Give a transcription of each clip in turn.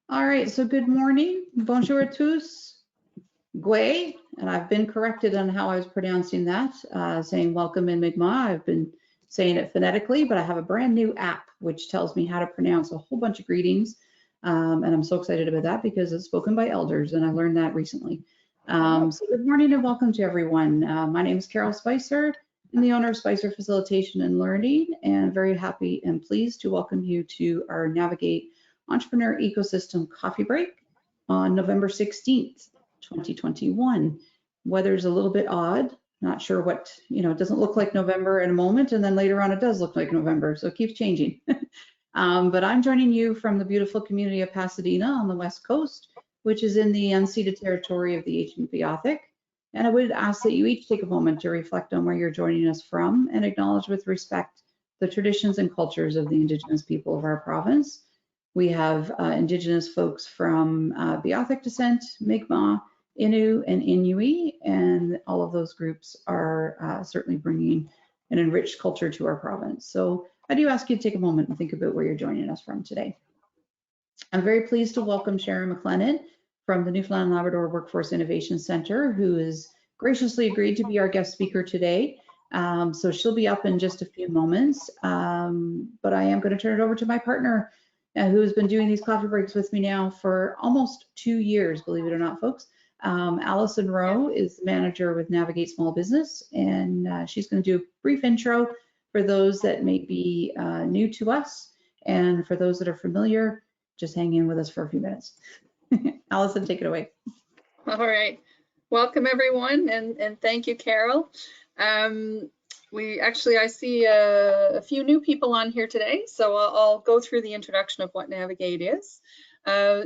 All right, so good morning. Bonjour à tous. Gwe, and I've been corrected on how I was pronouncing that, saying welcome in Mi'kmaq. I've been saying it phonetically, but I have a brand new app which tells me how to pronounce a whole bunch of greetings. And I'm so excited about that because it's spoken by elders, and I learned that recently. So good morning and welcome to everyone. My name is Carol Spicer. I'm the owner of Spicer Facilitation and Learning, and very happy and pleased to welcome you to our Navigate Entrepreneur Ecosystem Coffee Break on November 16th, 2021. Weather's a little bit odd. Not sure what, it doesn't look like November in a moment, and then later on it does look like November, so it keeps changing. But I'm joining you from the beautiful community of Pasadena on the West Coast, which is in the unceded territory of the ancient Beothuk. And I would ask that you each take a moment to reflect on where you're joining us from and acknowledge with respect the traditions and cultures of the Indigenous people of our province. We have Indigenous folks from Beothuk descent, Mi'kmaq, Innu, and Inuit, and all of those groups are certainly bringing an enriched culture to our province. So I do ask you to take a moment and think about where you're joining us from today. I'm very pleased to welcome Sharon McLennon from the Newfoundland Labrador Workforce Innovation Center, who has graciously agreed to be our guest speaker today. So she'll be up in just a few moments, but I am going to turn it over to my partner, who has been doing these coffee breaks with me now for almost 2 years, believe it or not, folks. Allison Rowe is the manager with Navigate Small Business, and she's going to do a brief intro for those that may be new to us, and for those that are familiar, just hang in with us for a few minutes. Allison, take it away. All right. Welcome, everyone, and thank you, Carol. I see a few new people on here today, so I'll go through the introduction of what Navigate is.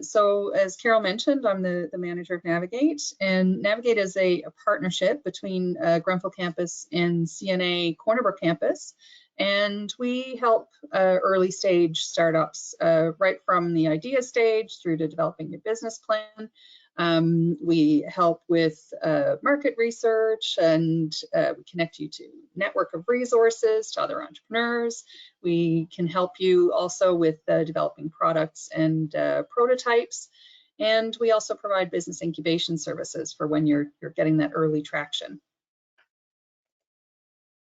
So as Carol mentioned, I'm the manager of Navigate, and Navigate is a partnership between Grenfell campus and CNA Corner Brook campus. And we help early stage startups right from the idea stage through to developing your business plan. We help with market research, and we connect you to network of resources, to other entrepreneurs. We can help you also with developing products and prototypes. And we also provide business incubation services for when you're getting that early traction.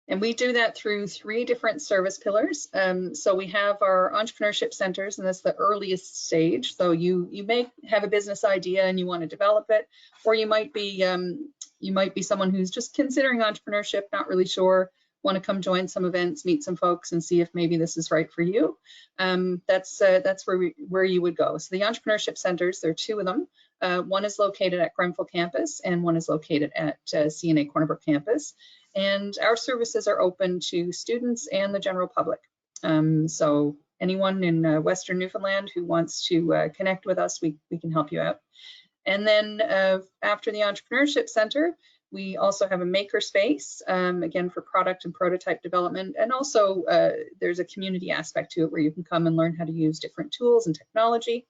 And we do that through 3 different service pillars. So we have our Entrepreneurship Centers, and that's the earliest stage. So you may have a business idea and you want to develop it, or you might be someone who's just considering entrepreneurship, not really sure, want to come join some events, meet some folks, and see if maybe this is right for you. That's where you would go. So the Entrepreneurship Centers, there are 2 of them. One is located at Grenfell campus, and one is located at CNA Corner Brook campus. And our services are open to students and the general public. So anyone in Western Newfoundland who wants to connect with us, we can help you out. And then after the Entrepreneurship Center, we also have a Makerspace, again, for product and prototype development. And also there's a community aspect to it where you can come and learn how to use different tools and technology.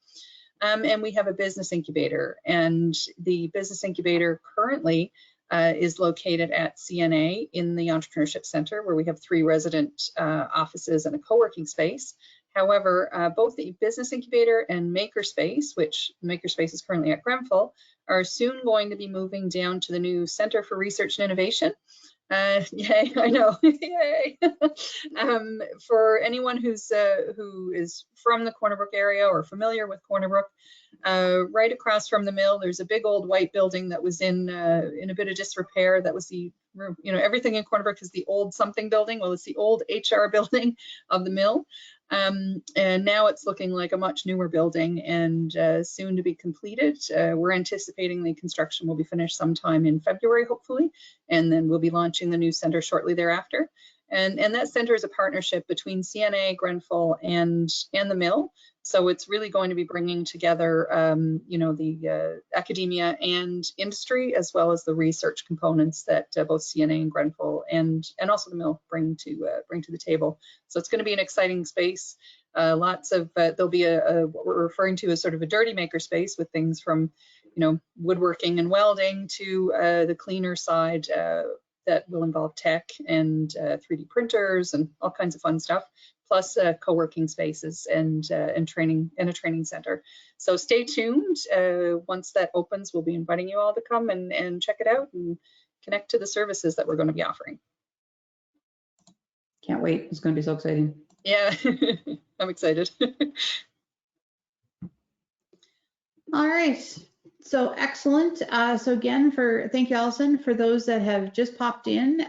And we have a business incubator, and the business incubator currently is located at CNA in the Entrepreneurship Center, where we have 3 resident offices and a co-working space. However, both the business incubator and Makerspace, which Makerspace is currently at Grenfell, are soon going to be moving down to the new Center for Research and Innovation. Yay, I know, yay. For anyone who is from the Corner Brook area or familiar with Corner Brook, right across from the mill, there's a big old white building that was in a bit of disrepair. That was the, everything in Corner Brook is the old something building. Well, it's the old HR building of the mill. And now it's looking like a much newer building and soon to be completed. We're anticipating the construction will be finished sometime in February, hopefully, and then we'll be launching the new center shortly thereafter. And that center is a partnership between CNA, Grenfell, and the mill. So it's really going to be bringing together, the academia and industry, as well as the research components that both CNA and Grenfell and also the mill bring to the table. So it's going to be an exciting space. Lots of there'll be what we're referring to as sort of a dirty maker space with things from woodworking and welding to the cleaner side. That will involve tech and 3D printers and all kinds of fun stuff, plus co-working spaces and training and a training center. So stay tuned. Once that opens, we'll be inviting you all to come and check it out and connect to the services that we're going to be offering. Can't wait. It's going to be so exciting. Yeah, I'm excited. All right. So excellent. So again, thank you, Allison, for those that have just popped in.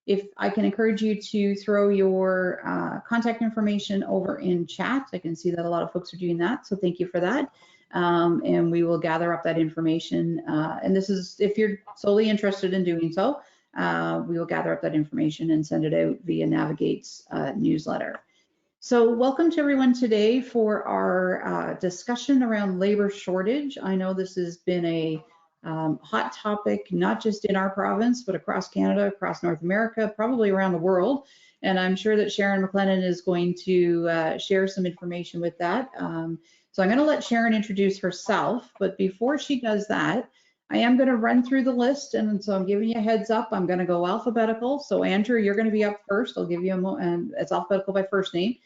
If I can encourage you to throw your contact information over in chat. I can see that a lot of folks are doing that. So thank you for that. And we will gather up that information. And this is, if you're solely interested in doing so, we will gather up that information and send it out via Navigate's newsletter. So welcome to everyone today for our discussion around labor shortage. I know this has been a hot topic, not just in our province, but across Canada, across North America, probably around the world. And I'm sure that Sharon McLennan is going to share some information with that. So I'm going to let Sharon introduce herself, but before she does that, I am going to run through the list, and so I'm giving you a heads up. I'm going to go alphabetical. So Andrew, you're going to be up first. I'll give you and it's alphabetical by first name.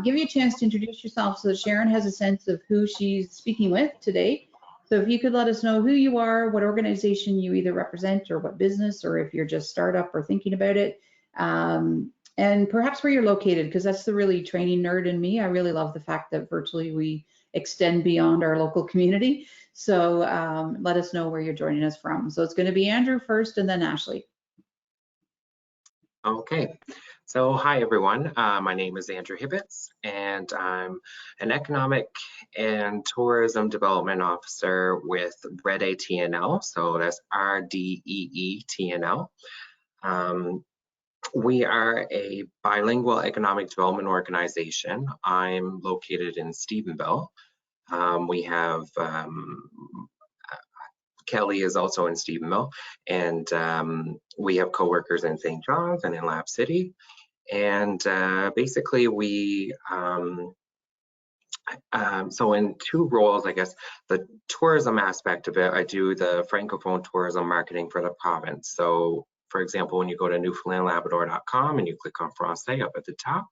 Give you a chance to introduce yourself so that Sharon has a sense of who she's speaking with today. So if you could let us know who you are, what organization you either represent or what business, or if you're just startup or thinking about it, and perhaps where you're located, because that's the really training nerd in me. I really love the fact that virtually we extend beyond our local community. So let us know where you're joining us from. So it's going to be Andrew first and then Ashley. Okay, so hi everyone. My name is Andrew Hibbets, and I'm an Economic and Tourism Development Officer with REDE TNL, so that's RDEE TNL. We are a bilingual economic development organization. I'm located in Stephenville. We have Kelly is also in Stephenville, and we have coworkers in St. John's and in Lab City. And basically we, so in two roles, I guess, the tourism aspect of it, I do the Francophone tourism marketing for the province. So for example, when you go to newfoundlandlabrador.com and you click on Francais up at the top,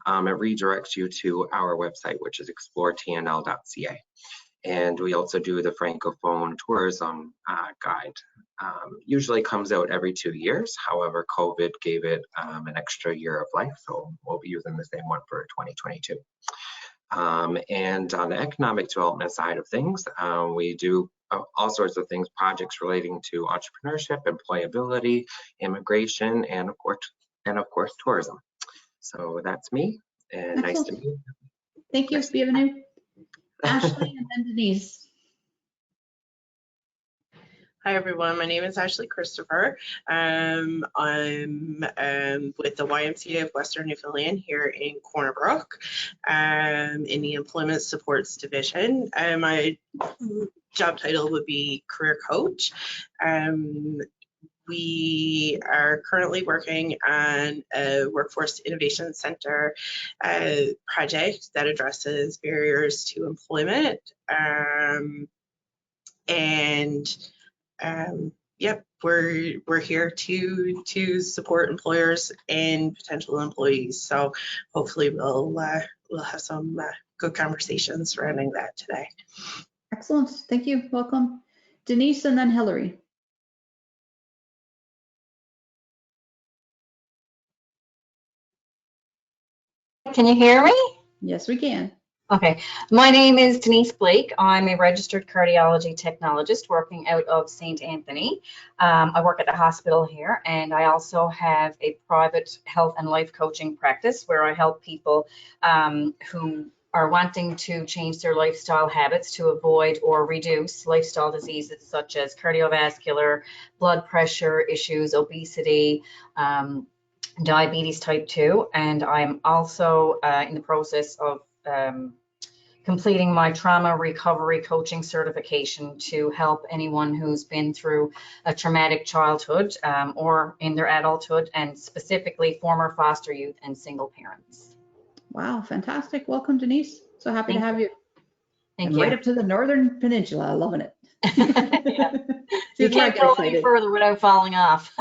it redirects you to our website, which is exploretnl.ca. And we also do the Francophone tourism guide. Usually comes out every 2 years. However, COVID gave it an extra year of life, so we'll be using the same one for 2022. And on the economic development side of things, we do all sorts of things, projects relating to entrepreneurship, employability, immigration, and of course, tourism. So that's me, and nice to meet you. Thank you, bienvenue. Ashley and then Denise. Hi everyone, my name is Ashley Christopher. I'm with the YMCA of Western Newfoundland here in Corner Brook in the Employment Supports Division. My job title would be Career Coach. We are currently working on a Workforce Innovation Center project that addresses barriers to employment. Yep, we're here to support employers and potential employees. So hopefully we'll have some good conversations surrounding that today. Excellent, thank you, welcome. Denise and then Hilary. Can you hear me? Yes, we can. Okay, my name is Denise Blake. I'm a registered cardiology technologist working out of St. Anthony. I work at the hospital here, and I also have a private health and life coaching practice where I help people who are wanting to change their lifestyle habits to avoid or reduce lifestyle diseases such as cardiovascular, blood pressure issues, obesity, diabetes type 2, and I'm also in the process of completing my trauma recovery coaching certification to help anyone who's been through a traumatic childhood or in their adulthood, and specifically former foster youth and single parents. Wow, fantastic. Welcome, Denise. So happy to have you. Thank you. Right up to the Northern Peninsula, loving it. Yeah. You can't go any further without falling off.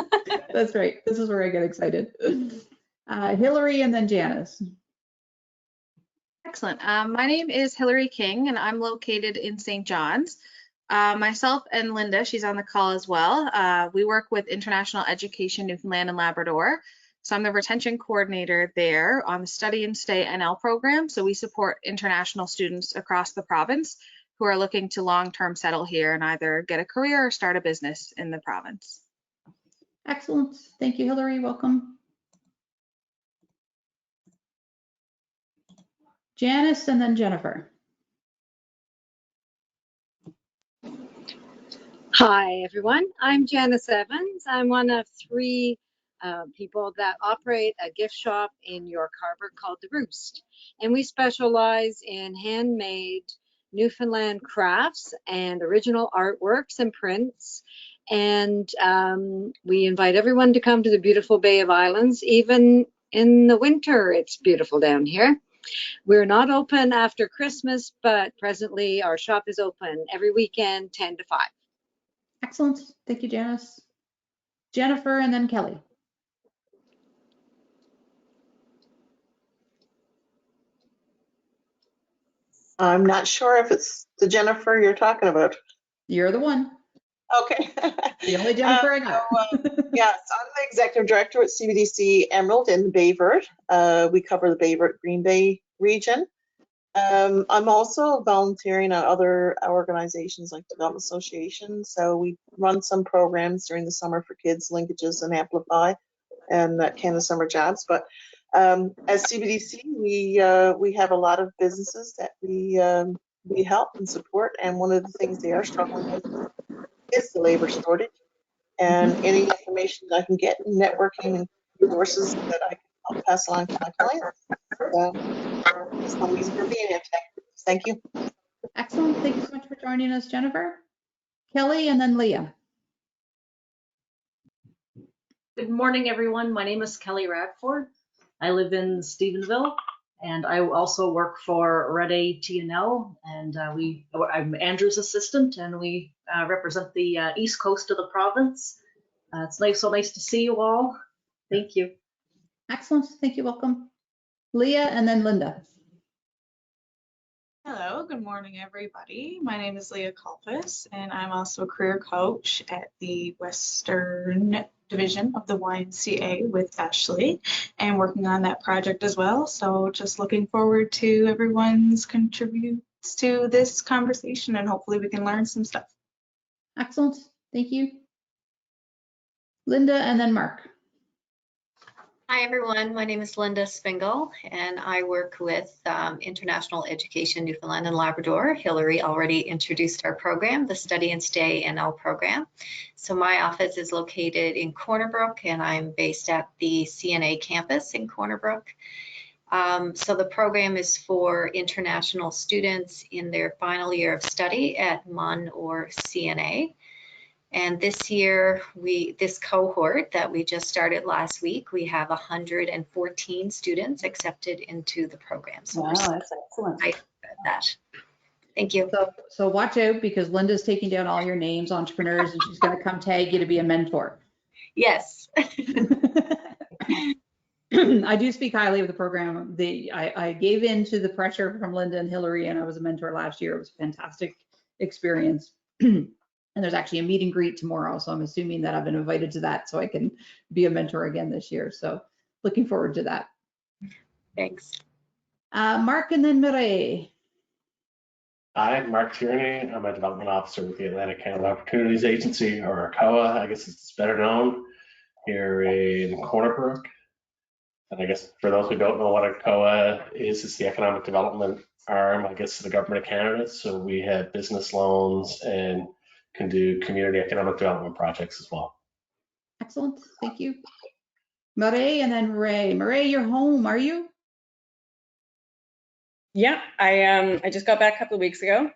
That's right. This is where I get excited. Hilary and then Janice. Excellent. My name is Hilary King, and I'm located in St. John's. Myself and Linda, she's on the call as well. We work with International Education Newfoundland and Labrador. So I'm the retention coordinator there on the Study and Stay NL program. So we support international students across the province who are looking to long-term settle here and either get a career or start a business in the province. Excellent. Thank you, Hilary. Welcome. Janice and then Jennifer. Hi, everyone. I'm Janice Evans. I'm one of 3 people that operate a gift shop in York Harbor called The Roost. And we specialize in handmade Newfoundland crafts and original artworks and prints. And we invite everyone to come to the beautiful Bay of Islands. Even in the winter, it's beautiful down here. We're not open after Christmas, but presently our shop is open every weekend, 10 to 5. Excellent. Thank you, Janice. Jennifer and then Kelly. I'm not sure if it's the Jennifer you're talking about. You're the one. Okay. The only Jennifer I got. Yes, I'm the executive director at CBDC Emerald in Bayvert. We cover the Bayvert Green Bay region. I'm also volunteering at other organizations like Development Association. So we run some programs during the summer for kids, linkages and Amplify and Canada Summer Jobs. But as CBDC, we have a lot of businesses that we help and support. And one of the things they are struggling with is the labor shortage. And any information that I can get in networking and resources that I can help pass along to my clients. That's one reason for being here today. Thank you. Excellent. Thank you so much for joining us, Jennifer. Kelly and then Leah. Good morning, everyone. My name is Kelly Radford. I live in Stephenville, and I also work for Red A T&L, and I'm Andrew's assistant, and we represent the east coast of the province. It's so nice to see you all. Thank you. Excellent. Thank you. Welcome. Leah and then Linda. Hello, good morning, everybody. My name is Leah Kalpas, and I'm also a career coach at the Western Division of the YMCA with Ashley, and working on that project as well. So just looking forward to everyone's contributes to this conversation, and hopefully we can learn some stuff. Excellent. Thank you. Linda and then Mark. Hi, everyone. My name is Linda Spingle, and I work with International Education Newfoundland and Labrador. Hilary already introduced our program, the Study and Stay NL program. So my office is located in Corner Brook, and I'm based at the CNA campus in Corner Brook. So the program is for international students in their final year of study at MUN or CNA. And this year, this cohort that we just started last week, we have 114 students accepted into the program. So wow, that's excellent. I about that. Thank you. So watch out, because Linda's taking down all your names, entrepreneurs, and she's going to come tag you to be a mentor. Yes. I do speak highly of the program. I gave in to the pressure from Linda and Hilary, and I was a mentor last year. It was a fantastic experience. And there's actually a meet and greet tomorrow, so I'm assuming that I've been invited to that so I can be a mentor again this year. So looking forward to that. Thanks. Mark and then Mireille. Hi, Mark Tierney. I'm a development officer with the Atlantic Canada Opportunities Agency, or ACOA, I guess it's better known, here in Corner Brook. And I guess for those who don't know what ACOA is, it's the economic development arm, I guess, of the Government of Canada. So we have business loans and can do community economic development projects as well. Excellent, thank you. Mireille and then Ray. Mireille, you're home, are you? Yeah, I just got back a couple of weeks ago.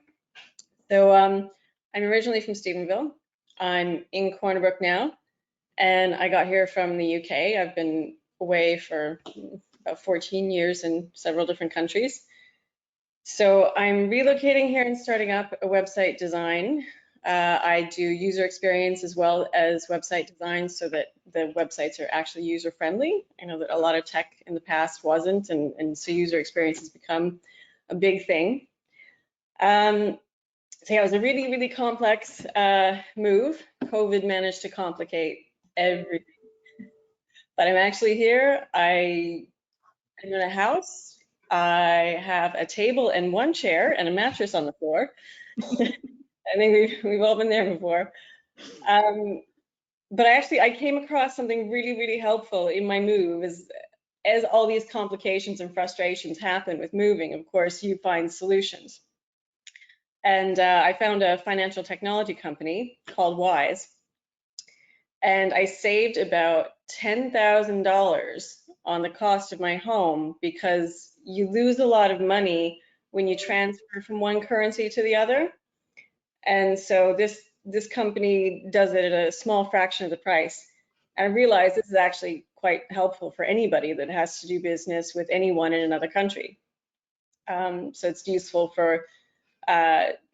So I'm originally from Stephenville. I'm in Corner Brook now, and I got here from the UK. I've been away for about 14 years in several different countries. So I'm relocating here and starting up a website design I do user experience as well as website design so that the websites are actually user friendly. I know that a lot of tech in the past wasn't, and so user experience has become a big thing. So yeah, it was a really, really complex move. COVID managed to complicate everything. But I'm actually here. I'm in a house. I have a table and one chair and a mattress on the floor. I think we've all been there before. But I came across something really, really helpful in my move as all these complications and frustrations happen with moving. Of course, you find solutions. And I found a financial technology company called Wise. And I saved about $10,000 on the cost of my home because you lose a lot of money when you transfer from one currency to the other. And so this company does it at a small fraction of the price. And I realized this is actually quite helpful for anybody that has to do business with anyone in another country. So it's useful for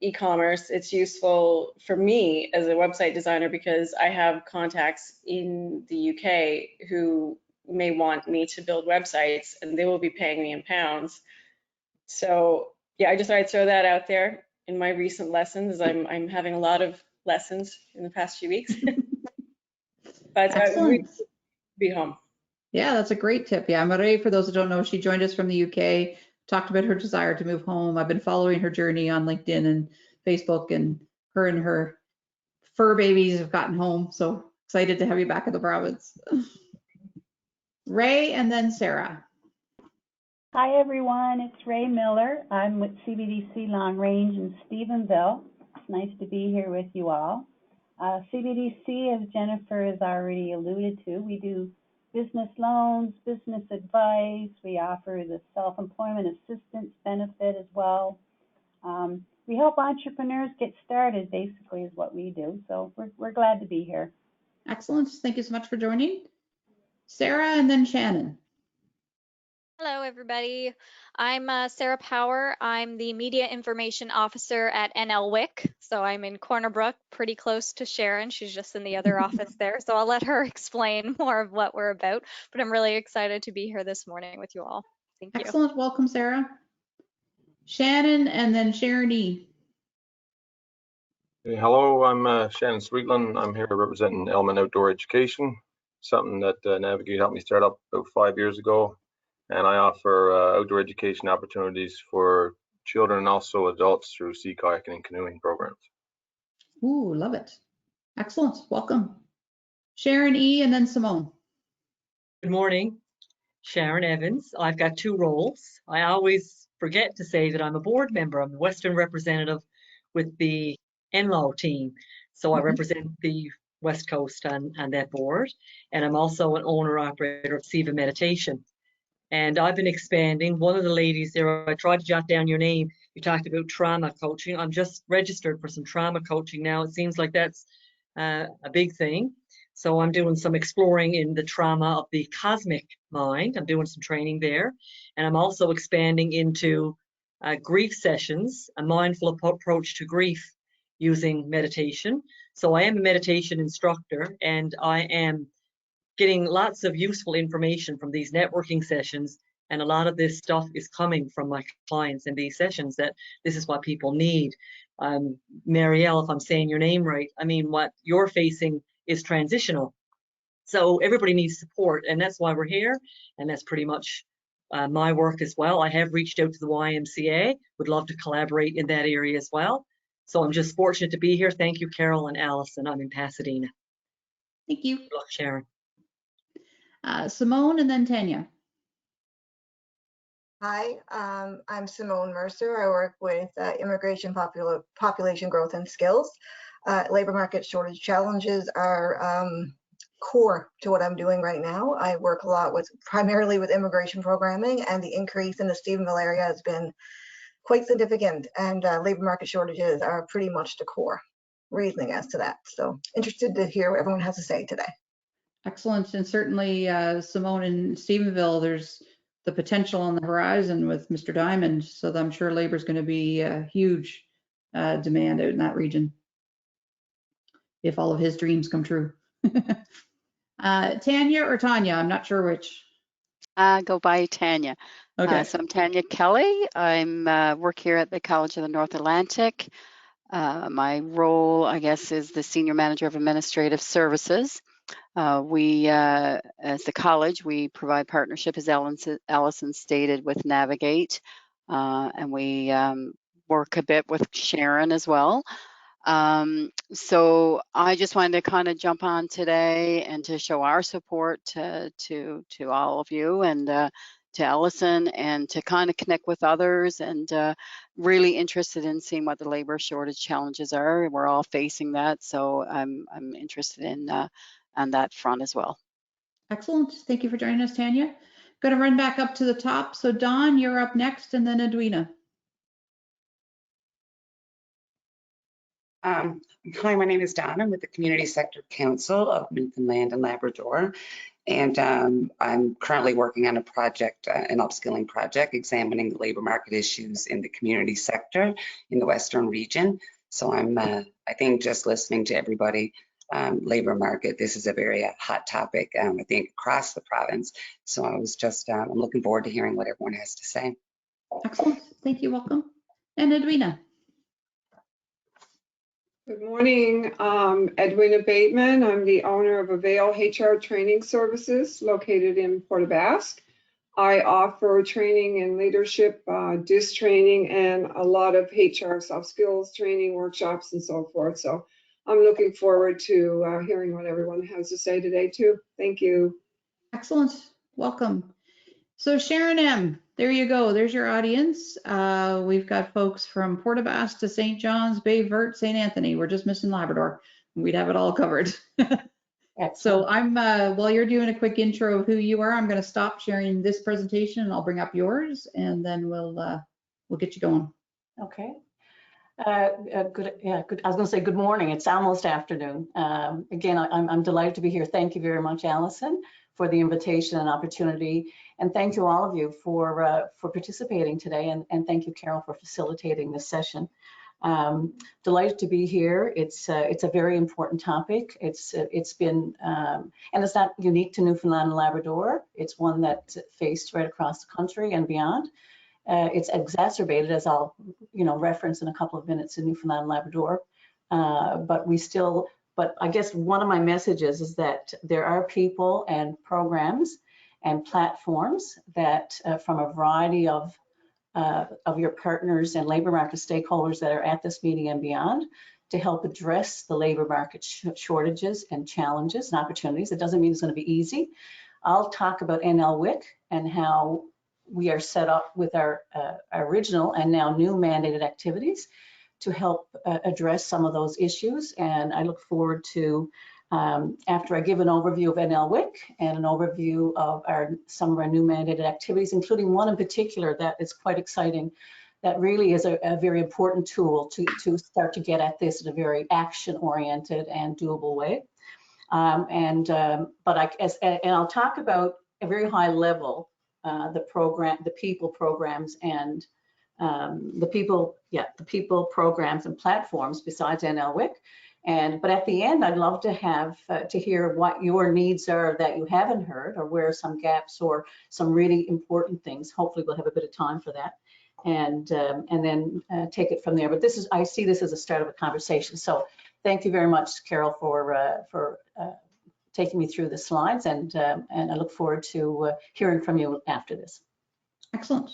e-commerce. It's useful for me as a website designer because I have contacts in the UK who may want me to build websites and they will be paying me in pounds. So yeah, I just thought I'd throw that out there in my recent lessons. I'm having a lot of lessons in the past few weeks. But we be home. Yeah, that's a great tip. Yeah, Marie, for those who don't know, she joined us from the UK, talked about her desire to move home. I've been following her journey on LinkedIn and Facebook, and her fur babies have gotten home. So excited to have you back in the province. Ray and then Sarah. Hi everyone, it's Ray Miller. I'm with CBDC Long Range in Stephenville. It's nice to be here with you all. CBDC, as Jennifer has already alluded to, we do business loans, business advice. We offer the self-employment assistance benefit as well. We help entrepreneurs get started, basically, is what we do. So we're glad to be here. Excellent. Thank you so much for joining. Sarah and then Shannon. Hello, everybody. I'm Sarah Power. I'm the Media Information Officer at NLWIC. So I'm in Corner Brook, pretty close to Sharon. She's just in the other office there. So I'll let her explain more of what we're about. But I'm really excited to be here this morning with you all. Thank you. Excellent. Welcome, Sarah. Shannon and then Sharon E. Hey, hello, I'm Shannon Sweetland. I'm here representing Elman Outdoor Education, something that Navigate helped me start up about 5 years ago. And I offer outdoor education opportunities for children and also adults through sea kayaking and canoeing programs. Ooh, love it. Excellent. Welcome. Sharon E. and then Simone. Good morning. Sharon Evans. I've got two roles. I always forget to say that I'm a board member. I'm the Western representative with the NLAW team. So I represent the West Coast on that board. And I'm also an owner operator of Siva Meditation. And I've been expanding. One of the ladies there, I tried to jot down your name. You talked about trauma coaching. I'm just registered for some trauma coaching now. It seems like that's a big thing. So I'm doing some exploring in the trauma of the cosmic mind. I'm doing some training there. And I'm also expanding into grief sessions, a mindful approach to grief using meditation. So I am a meditation instructor, and I am getting lots of useful information from these networking sessions. And a lot of this stuff is coming from my clients in these sessions, that this is what people need. Marielle, if I'm saying your name right, I mean, what you're facing is transitional. So everybody needs support, and that's why we're here. And that's pretty much my work as well. I have reached out to the YMCA, would love to collaborate in that area as well. So I'm just fortunate to be here. Thank you, Carol and Allison. I'm in Pasadena. Thank you. Good luck, Sharon. Simone and then Tanya. Hi, I'm Simone Mercer. I work with immigration, population growth and skills. Labor market shortage challenges are core to what I'm doing right now. I work a lot primarily with immigration programming, and the increase in the Stephenville area has been quite significant, and labor market shortages are pretty much the core reasoning as to that. So interested to hear what everyone has to say today. Excellent. And certainly, Simone, in Stephenville, there's the potential on the horizon with Mr. Diamond. So I'm sure labor is going to be a huge demand out in that region. if all of his dreams come true. Tanya or Tanya, I'm not sure which. Go by Tanya. Okay. So I'm Tanya Kelly. I'm work here at the College of the North Atlantic. My role, I guess, is the Senior Manager of Administrative Services. As the college, we provide partnership, as Allison stated, with Navigate, and we work a bit with Sharon as well. So I just wanted to kind of jump on today and to show our support to all of you and to Allison, and to kind of connect with others, and really interested in seeing what the labor shortage challenges are. We're all facing that, so I'm interested in on that front as well. Excellent. Thank you for joining us, Tanya. Going to run back up to the top. So Dawn, you're up next, and then Edwina. Hi, my name is Dawn. I'm with the Community Sector Council of Newfoundland and Labrador, and I'm currently working on a project, an upskilling project, examining the labor market issues in the community sector in the Western region. So I'm, I think, just listening to everybody, labor market, this is a very hot topic, I think, across the province. So I was just, I'm looking forward to hearing what everyone has to say. Excellent. Thank you. Welcome. And Edwina. Good morning, Edwina Bateman. I'm the owner of Avail HR Training Services located in Port aux Basques. I offer training in leadership, DIS training, and a lot of HR soft skills training workshops and so forth. So I'm looking forward to hearing what everyone has to say today too. Thank you. Excellent. Welcome. So Sharon M., there you go. There's your audience. We've got folks from Port aux Basques to St. John's, Bay Verte, St. Anthony. We're just missing Labrador. We'd have it all covered. So I'm, while you're doing a quick intro of who you are, I'm going to stop sharing this presentation and I'll bring up yours, and then we'll get you going. Okay. Good. I was going to say good morning. It's almost afternoon. Again, I'm delighted to be here. Thank you very much, Allison, for the invitation and opportunity. And thank you all of you for participating today. And thank you, Carol, for facilitating this session. Delighted to be here. It's a very important topic. It's been, and it's not unique to Newfoundland and Labrador. It's one that's faced right across the country and beyond. It's exacerbated, as I'll reference in a couple of minutes, in Newfoundland and Labrador. But I guess one of my messages is that there are people and programs and platforms that from a variety of your partners and labor market stakeholders that are at this meeting and beyond, to help address the labor market shortages and challenges and opportunities. It doesn't mean it's going to be easy. I'll talk about NLWIC and how we are set up with our original and now new mandated activities to help address some of those issues. And I look forward to, after I give an overview of NLWIC and an overview of some of our new mandated activities, including one in particular that is quite exciting, that really is a very important tool to start to get at this in a very action-oriented and doable way. And I'll talk about a very high level the people programs and the people programs and platforms besides NLWIC. But at the end, I'd love to have to hear what your needs are that you haven't heard, or where are some gaps or some really important things. Hopefully we'll have a bit of time for that, and then take it from there. But I see this as a start of a conversation. So thank you very much, Carol, for taking me through the slides, and I look forward to hearing from you after this. Excellent.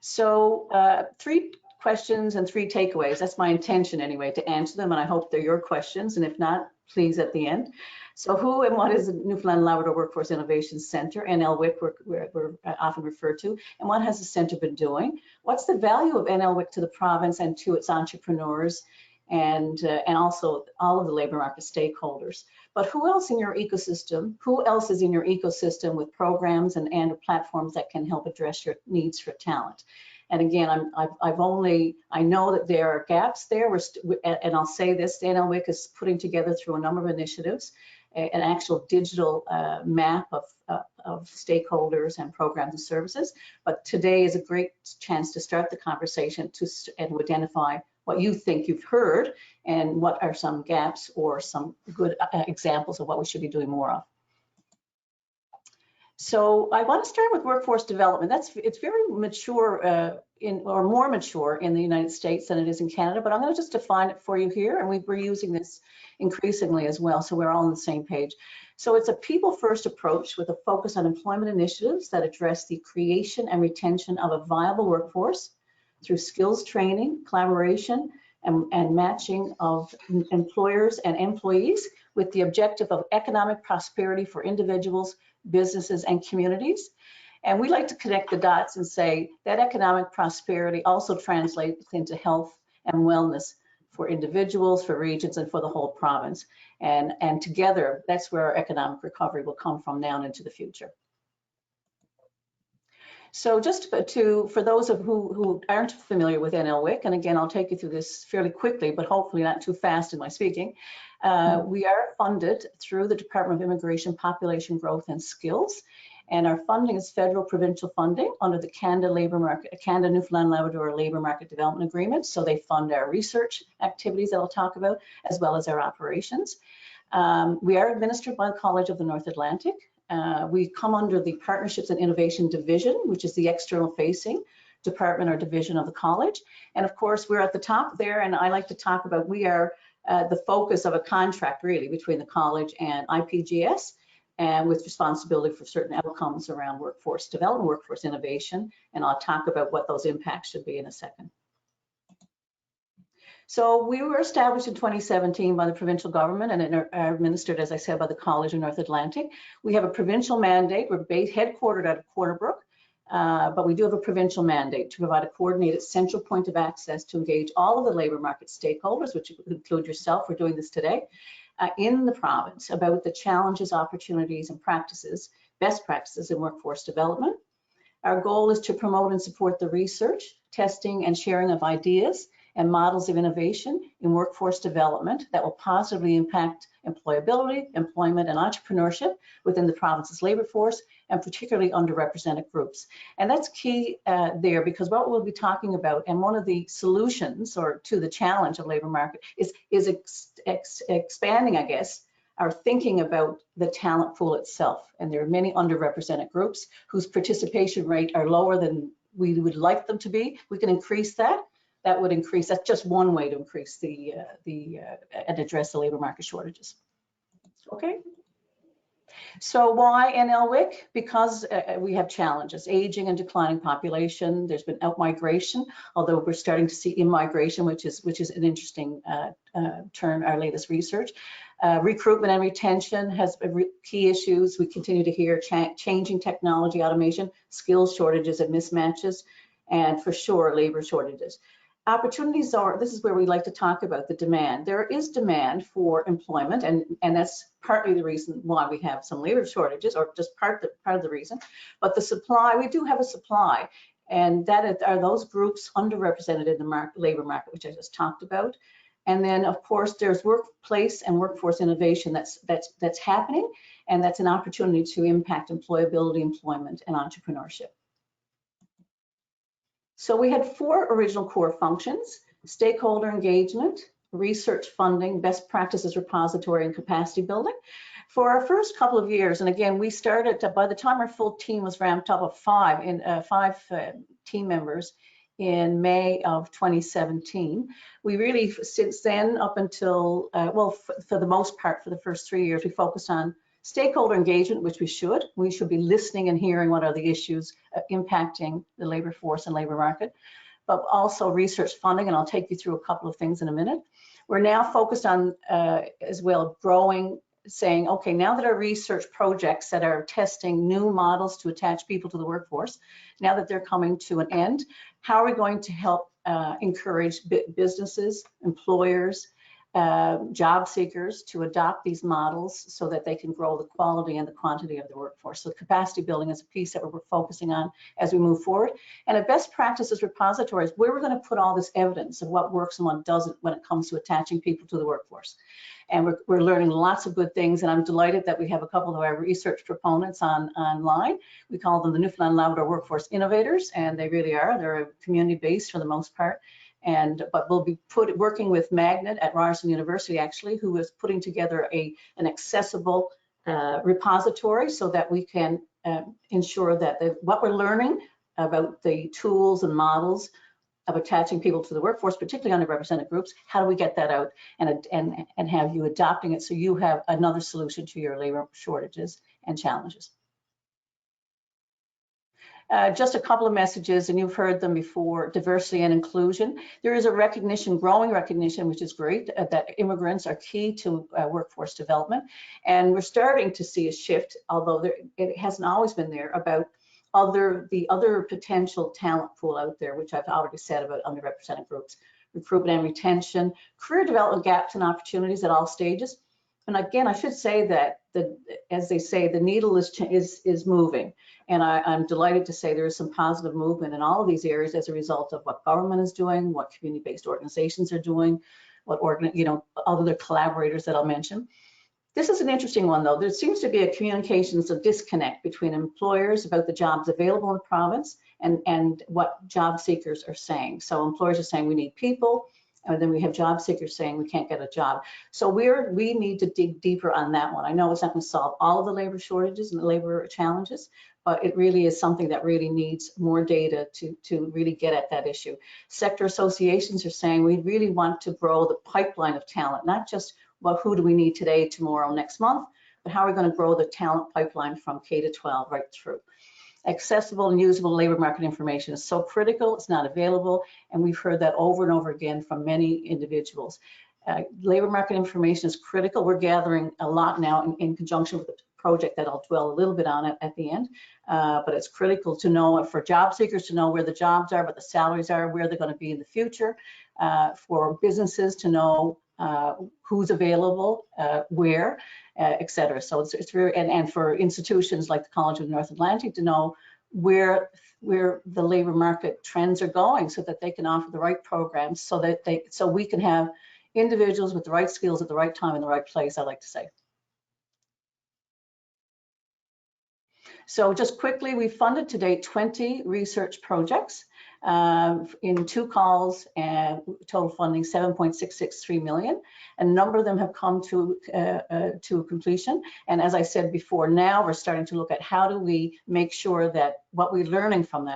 So 3 questions and 3 takeaways. That's my intention anyway, to answer them, and I hope they're your questions, and if not, please at the end. So who and what is the Newfoundland and Labrador Workforce Innovation Center, NLWIC we're often referred to, and what has the center been doing? What's the value of NLWIC to the province and to its entrepreneurs, and also all of the labor market stakeholders? But who else in your ecosystem, who else is in your ecosystem with programs and platforms that can help address your needs for talent? And again, I know that there are gaps there, and I'll say this, NLWIC is putting together through a number of initiatives an actual digital map of stakeholders and programs and services. But today is a great chance to start the conversation and to identify what you think you've heard and what are some gaps or some good examples of what we should be doing more of. So I want to start with workforce development. It's very mature or more mature in the United States than it is in Canada, but I'm going to just define it for you here, and we're using this increasingly as well, so we're all on the same page. So it's a people-first approach with a focus on employment initiatives that address the creation and retention of a viable workforce through skills training, collaboration, and matching of employers and employees with the objective of economic prosperity for individuals, businesses, and communities. And we like to connect the dots and say that economic prosperity also translates into health and wellness for individuals, for regions, and for the whole province. And together, that's where our economic recovery will come from now and into the future. So just for those of who aren't familiar with NLWIC, and again, I'll take you through this fairly quickly, but hopefully not too fast in my speaking. We are funded through the Department of Immigration, Population Growth and Skills, and our funding is federal provincial funding under the Canada Newfoundland Labrador Labour Market Development Agreement. So they fund our research activities that I'll talk about, as well as our operations. We are administered by the College of the North Atlantic. We come under the Partnerships and Innovation Division, which is the external facing department or division of the college. And of course, we're at the top there, and I like to talk about we are the focus of a contract really between the college and IPGS, and with responsibility for certain outcomes around workforce development, workforce innovation, and I'll talk about what those impacts should be in a second. So we were established in 2017 by the provincial government and are administered, as I said, by the College of North Atlantic. We have a provincial mandate. We're headquartered out of Corner Brook, but we do have a provincial mandate to provide a coordinated central point of access to engage all of the labour market stakeholders, which include yourself. We're doing this today in the province about the challenges, opportunities, and practices, best practices in workforce development. Our goal is to promote and support the research, testing, and sharing of ideas and models of innovation in workforce development that will positively impact employability, employment, and entrepreneurship within the province's labor force, and particularly underrepresented groups. And that's key there, because what we'll be talking about, and one of the solutions or to the challenge of labor market is expanding, I guess, our thinking about the talent pool itself. And there are many underrepresented groups whose participation rate are lower than we would like them to be. We can increase that. That would increase, that's just one way to increase and address the labor market shortages. Okay. So why NLWIC? Because we have challenges, aging and declining population. There's been out-migration, although we're starting to see in-migration, which is an interesting term, our latest research. Recruitment and retention has key issues. We continue to hear changing technology, automation, skills shortages and mismatches, and for sure, labor shortages. Opportunities are, this is where we like to talk about the demand. There is demand for employment, and that's partly the reason why we have some labor shortages, or just part of the reason. But the supply, we do have a supply, and that are those groups underrepresented in the labor market, which I just talked about. And then, of course, there's workplace and workforce innovation that's happening, and that's an opportunity to impact employability, employment, and entrepreneurship. So we had 4 original core functions: stakeholder engagement, research funding, best practices repository, and capacity building. For our first couple of years, and again, we started, by the time our full team was ramped up of 5 team members in May of 2017, we really, since then up until, well, for the most part, for the first 3 years, we focused on stakeholder engagement, which we should be listening and hearing what are the issues impacting the labor force and labor market, but also research funding, and I'll take you through a couple of things in a minute. We're now focused on, as well, growing, saying, okay, now that our research projects that are testing new models to attach people to the workforce, now that they're coming to an end, how are we going to help encourage businesses, employers, job seekers to adopt these models so that they can grow the quality and the quantity of the workforce. So capacity building is a piece that we're focusing on as we move forward. And a best practices repository is where we're going to put all this evidence of what works and what doesn't when it comes to attaching people to the workforce. And we're learning lots of good things, and I'm delighted that we have a couple of our research proponents online. We call them the Newfoundland Labrador Workforce Innovators, and they really are. They're community-based for the most part. But we'll be working with Magnet at Ryerson University, actually, who is putting together an accessible repository so that we can ensure that what we're learning about the tools and models of attaching people to the workforce, particularly underrepresented groups, how do we get that out and have you adopting it so you have another solution to your labor shortages and challenges. Just a couple of messages, and you've heard them before: diversity and inclusion. There is a recognition, growing recognition, which is great, that immigrants are key to workforce development. And we're starting to see a shift, although it hasn't always been there, about the other potential talent pool out there, which I've already said about underrepresented groups, recruitment and retention, career development gaps and opportunities at all stages. And again, I should say that, as they say, the needle is moving. And I'm delighted to say there is some positive movement in all of these areas as a result of what government is doing, what community-based organizations are doing, what other collaborators that I'll mention. This is an interesting one, though. There seems to be a communications disconnect between employers about the jobs available in the province and what job seekers are saying. So employers are saying we need people, and then we have job seekers saying we can't get a job. So we need to dig deeper on that one. I know it's not going to solve all of the labor shortages and the labor challenges, but it really is something that really needs more data to really get at that issue. Sector associations are saying we really want to grow the pipeline of talent, not just who do we need today, tomorrow, next month, but how are we going to grow the talent pipeline from K to 12 right through. Accessible and usable labor market information is so critical. It's not available, and we've heard that over and over again from many individuals. Labor market information is critical. We're gathering a lot now in conjunction with the project that I'll dwell a little bit on it at the end, but it's critical to know, for job seekers to know where the jobs are, what the salaries are, where they're going to be in the future, for businesses to know who's available, where, et cetera. So it's very, and for institutions like the College of North Atlantic to know where the labor market trends are going, so that they can offer the right programs, so we can have individuals with the right skills at the right time in the right place, I like to say. So just quickly, we funded to date 20 research projects in 2 calls, and total funding $7.663 million. A number of them have come to completion. And as I said before, now we're starting to look at how do we make sure that what we're learning from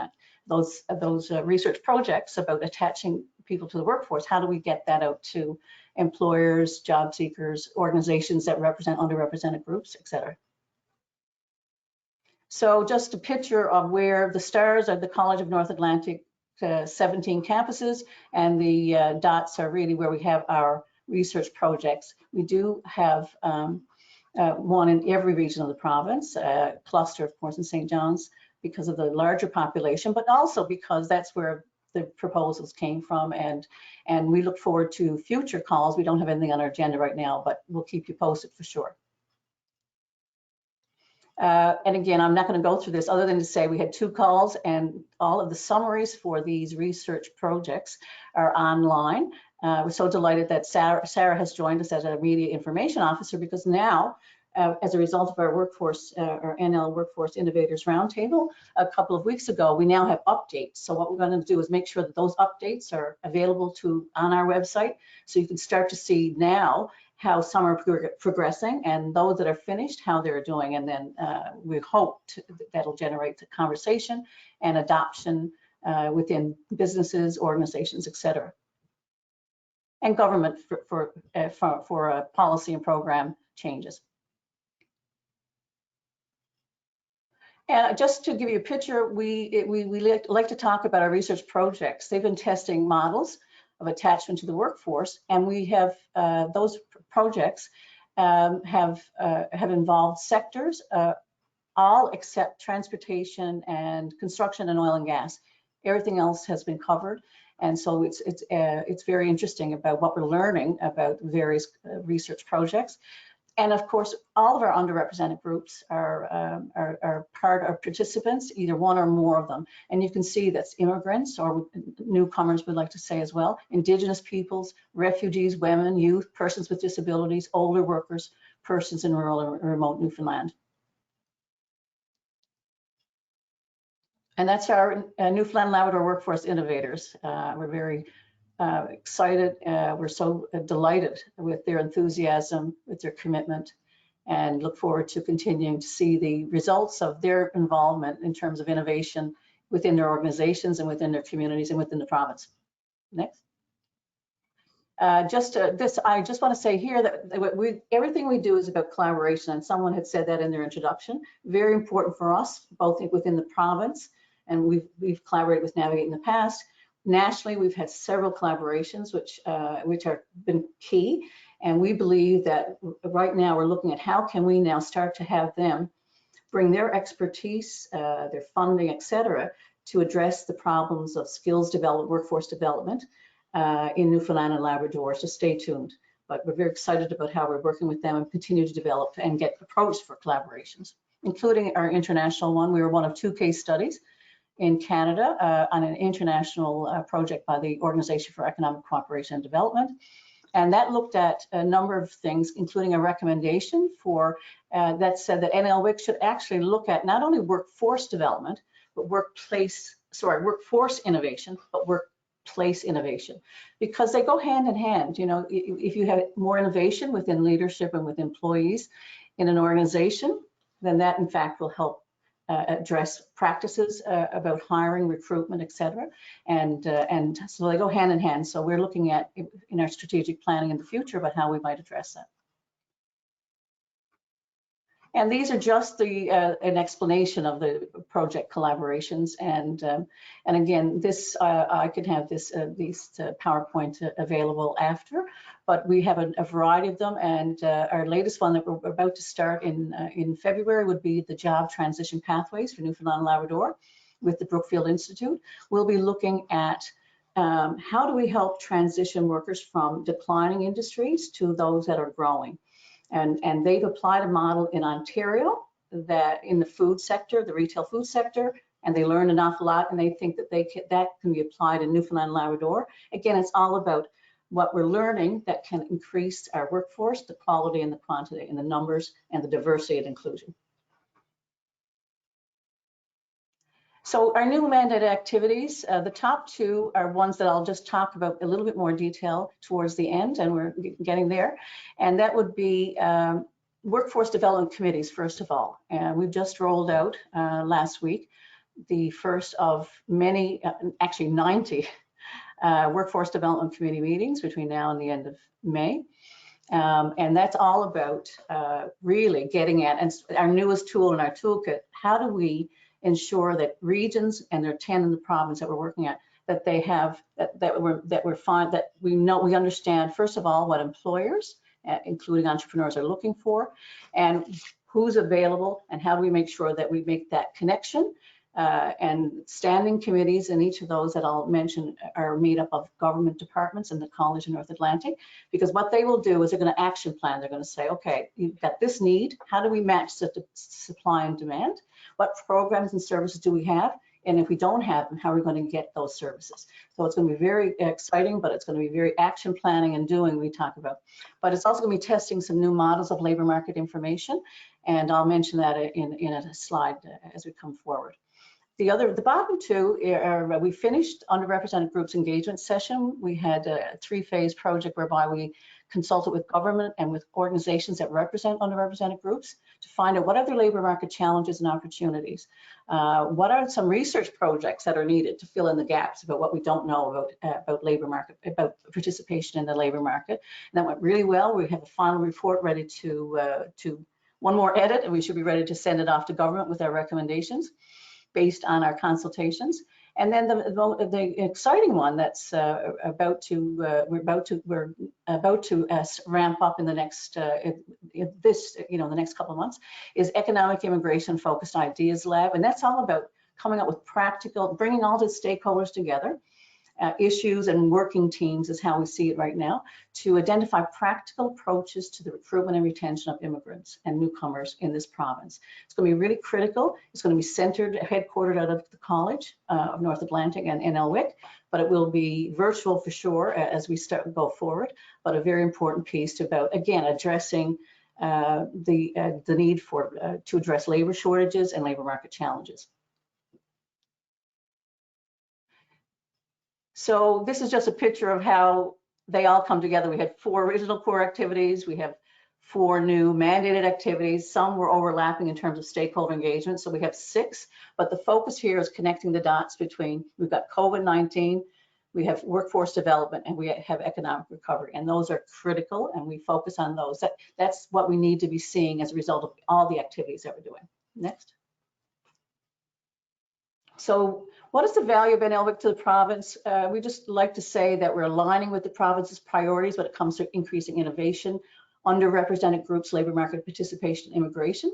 those research projects about attaching people to the workforce, how do we get that out to employers, job seekers, organizations that represent underrepresented groups, et cetera. So just a picture of where the stars are: the College of North Atlantic, 17 campuses, and the dots are really where we have our research projects. We do have one in every region of the province, cluster, of course, in St. John's because of the larger population, but also because that's where the proposals came from, and we look forward to future calls. We don't have anything on our agenda right now, but we'll keep you posted for sure. And again, I'm not going to go through this other than to say we had 2 calls, and all of the summaries for these research projects are online. We're so delighted that Sarah has joined us as a media information officer, because now, as a result of our workforce, our NL Workforce Innovators Roundtable a couple of weeks ago, we now have updates. So what we're going to do is make sure that those updates are available on our website, so you can start to see now how some are progressing, and those that are finished, how they're doing. And then we hope that'll generate the conversation and adoption within businesses, organizations, et cetera, and government for policy and program changes. And just to give you a picture, we like to talk about our research projects. They've been testing models of attachment to the workforce, and we have those projects have involved sectors, all except transportation and construction and oil and gas. Everything else has been covered, and so it's very interesting about what we're learning about various research projects. And of course, all of our underrepresented groups are participants, either one or more of them. And you can see that's immigrants, or newcomers, we'd like to say as well, Indigenous peoples, refugees, women, youth, persons with disabilities, older workers, persons in rural and remote Newfoundland. And that's our Newfoundland Labrador Workforce Innovators. We're very excited. We're so delighted with their enthusiasm, with their commitment, and look forward to continuing to see the results of their involvement in terms of innovation within their organizations and within their communities and within the province. Next. I just want to say here that everything we do is about collaboration, and someone had said that in their introduction. Very important for us, both within the province, and we've collaborated with Navigate in the past. Nationally, we've had several collaborations which have been key, and we believe that right now we're looking at how can we now start to have them bring their expertise, their funding, et cetera, to address the problems of skills development, workforce development in Newfoundland and Labrador. So stay tuned. But we're very excited about how we're working with them and continue to develop and get approached for collaborations, including our international one. We were one of 2 case studies in Canada on an international project by the Organization for Economic Cooperation and Development. And that looked at a number of things, including a recommendation for that said that NLWIC should actually look at not only workforce development, but workforce innovation, but workplace innovation, because they go hand in hand. You know, if you have more innovation within leadership and with employees in an organization, then that in fact will help address practices about hiring, recruitment, et cetera. And so they go hand in hand. So we're looking at in our strategic planning in the future about how we might address that. And these are just an explanation of the project collaborations. And again, this I could have these PowerPoint available after, but we have a variety of them. And our latest one that we're about to start in February would be the Job Transition Pathways for Newfoundland and Labrador with the Brookfield Institute. We'll be looking at how do we help transition workers from declining industries to those that are growing. And they've applied a model in Ontario that in the food sector, the retail food sector, and they learned an awful lot, and they think that that can be applied in Newfoundland and Labrador. Again, it's all about what we're learning that can increase our workforce, the quality and the quantity and the numbers and the diversity and inclusion. So our new mandate activities, the top 2 are ones that I'll just talk about a little bit more detail towards the end, and we're getting there. And that would be workforce development committees, first of all. And we've just rolled out last week the first of many, actually 90 workforce development committee meetings between now and the end of May. And that's all about really getting at, and our newest tool in our toolkit, how do we ensure that regions, and there are 10 in the province that we're working at, that they have, that we understand, first of all, what employers, including entrepreneurs, are looking for, and who's available, and how do we make sure that we make that connection. And standing committees, and each of those that I'll mention are made up of government departments and the College in North Atlantic, because what they will do is they're going to action plan. They're going to say, okay, you've got this need. How do we match the supply and demand? What programs and services do we have? And if we don't have them, how are we going to get those services? So it's going to be very exciting, but it's going to be very action planning and doing we talk about. But it's also going to be testing some new models of labor market information. And I'll mention that in a slide as we come forward. The bottom 2 are, we finished underrepresented groups engagement session. We had a 3-phase project whereby we consulted with government and with organizations that represent underrepresented groups to find out what are their labor market challenges and opportunities. What are some research projects that are needed to fill in the gaps about what we don't know about labor market, about participation in the labor market. And that went really well. We have a final report ready to one more edit, and we should be ready to send it off to government with our recommendations based on our consultations. And then the exciting one that's we're about to ramp up in the next the next couple of months is Economic Immigration Focused Ideas Lab, and that's all about coming up with practical, bringing all the stakeholders together. Issues and working teams is how we see it right now, to identify practical approaches to the recruitment and retention of immigrants and newcomers in this province. It's going to be really critical. It's going to be centered, headquartered out of the College of North Atlantic and NLWIC, but it will be virtual for sure as we go forward, but a very important piece about, again, addressing the need to address labor shortages and labor market challenges. So this is just a picture of how they all come together. We had 4 original core activities. We have 4 new mandated activities. Some were overlapping in terms of stakeholder engagement. So we have 6, but the focus here is connecting the dots between, we've got COVID-19, we have workforce development, and we have economic recovery. And those are critical, and we focus on those. That's what we need to be seeing as a result of all the activities that we're doing. Next. So what is the value of NLWIC to the province? We just like to say that we're aligning with the province's priorities when it comes to increasing innovation, underrepresented groups, labor market participation, immigration.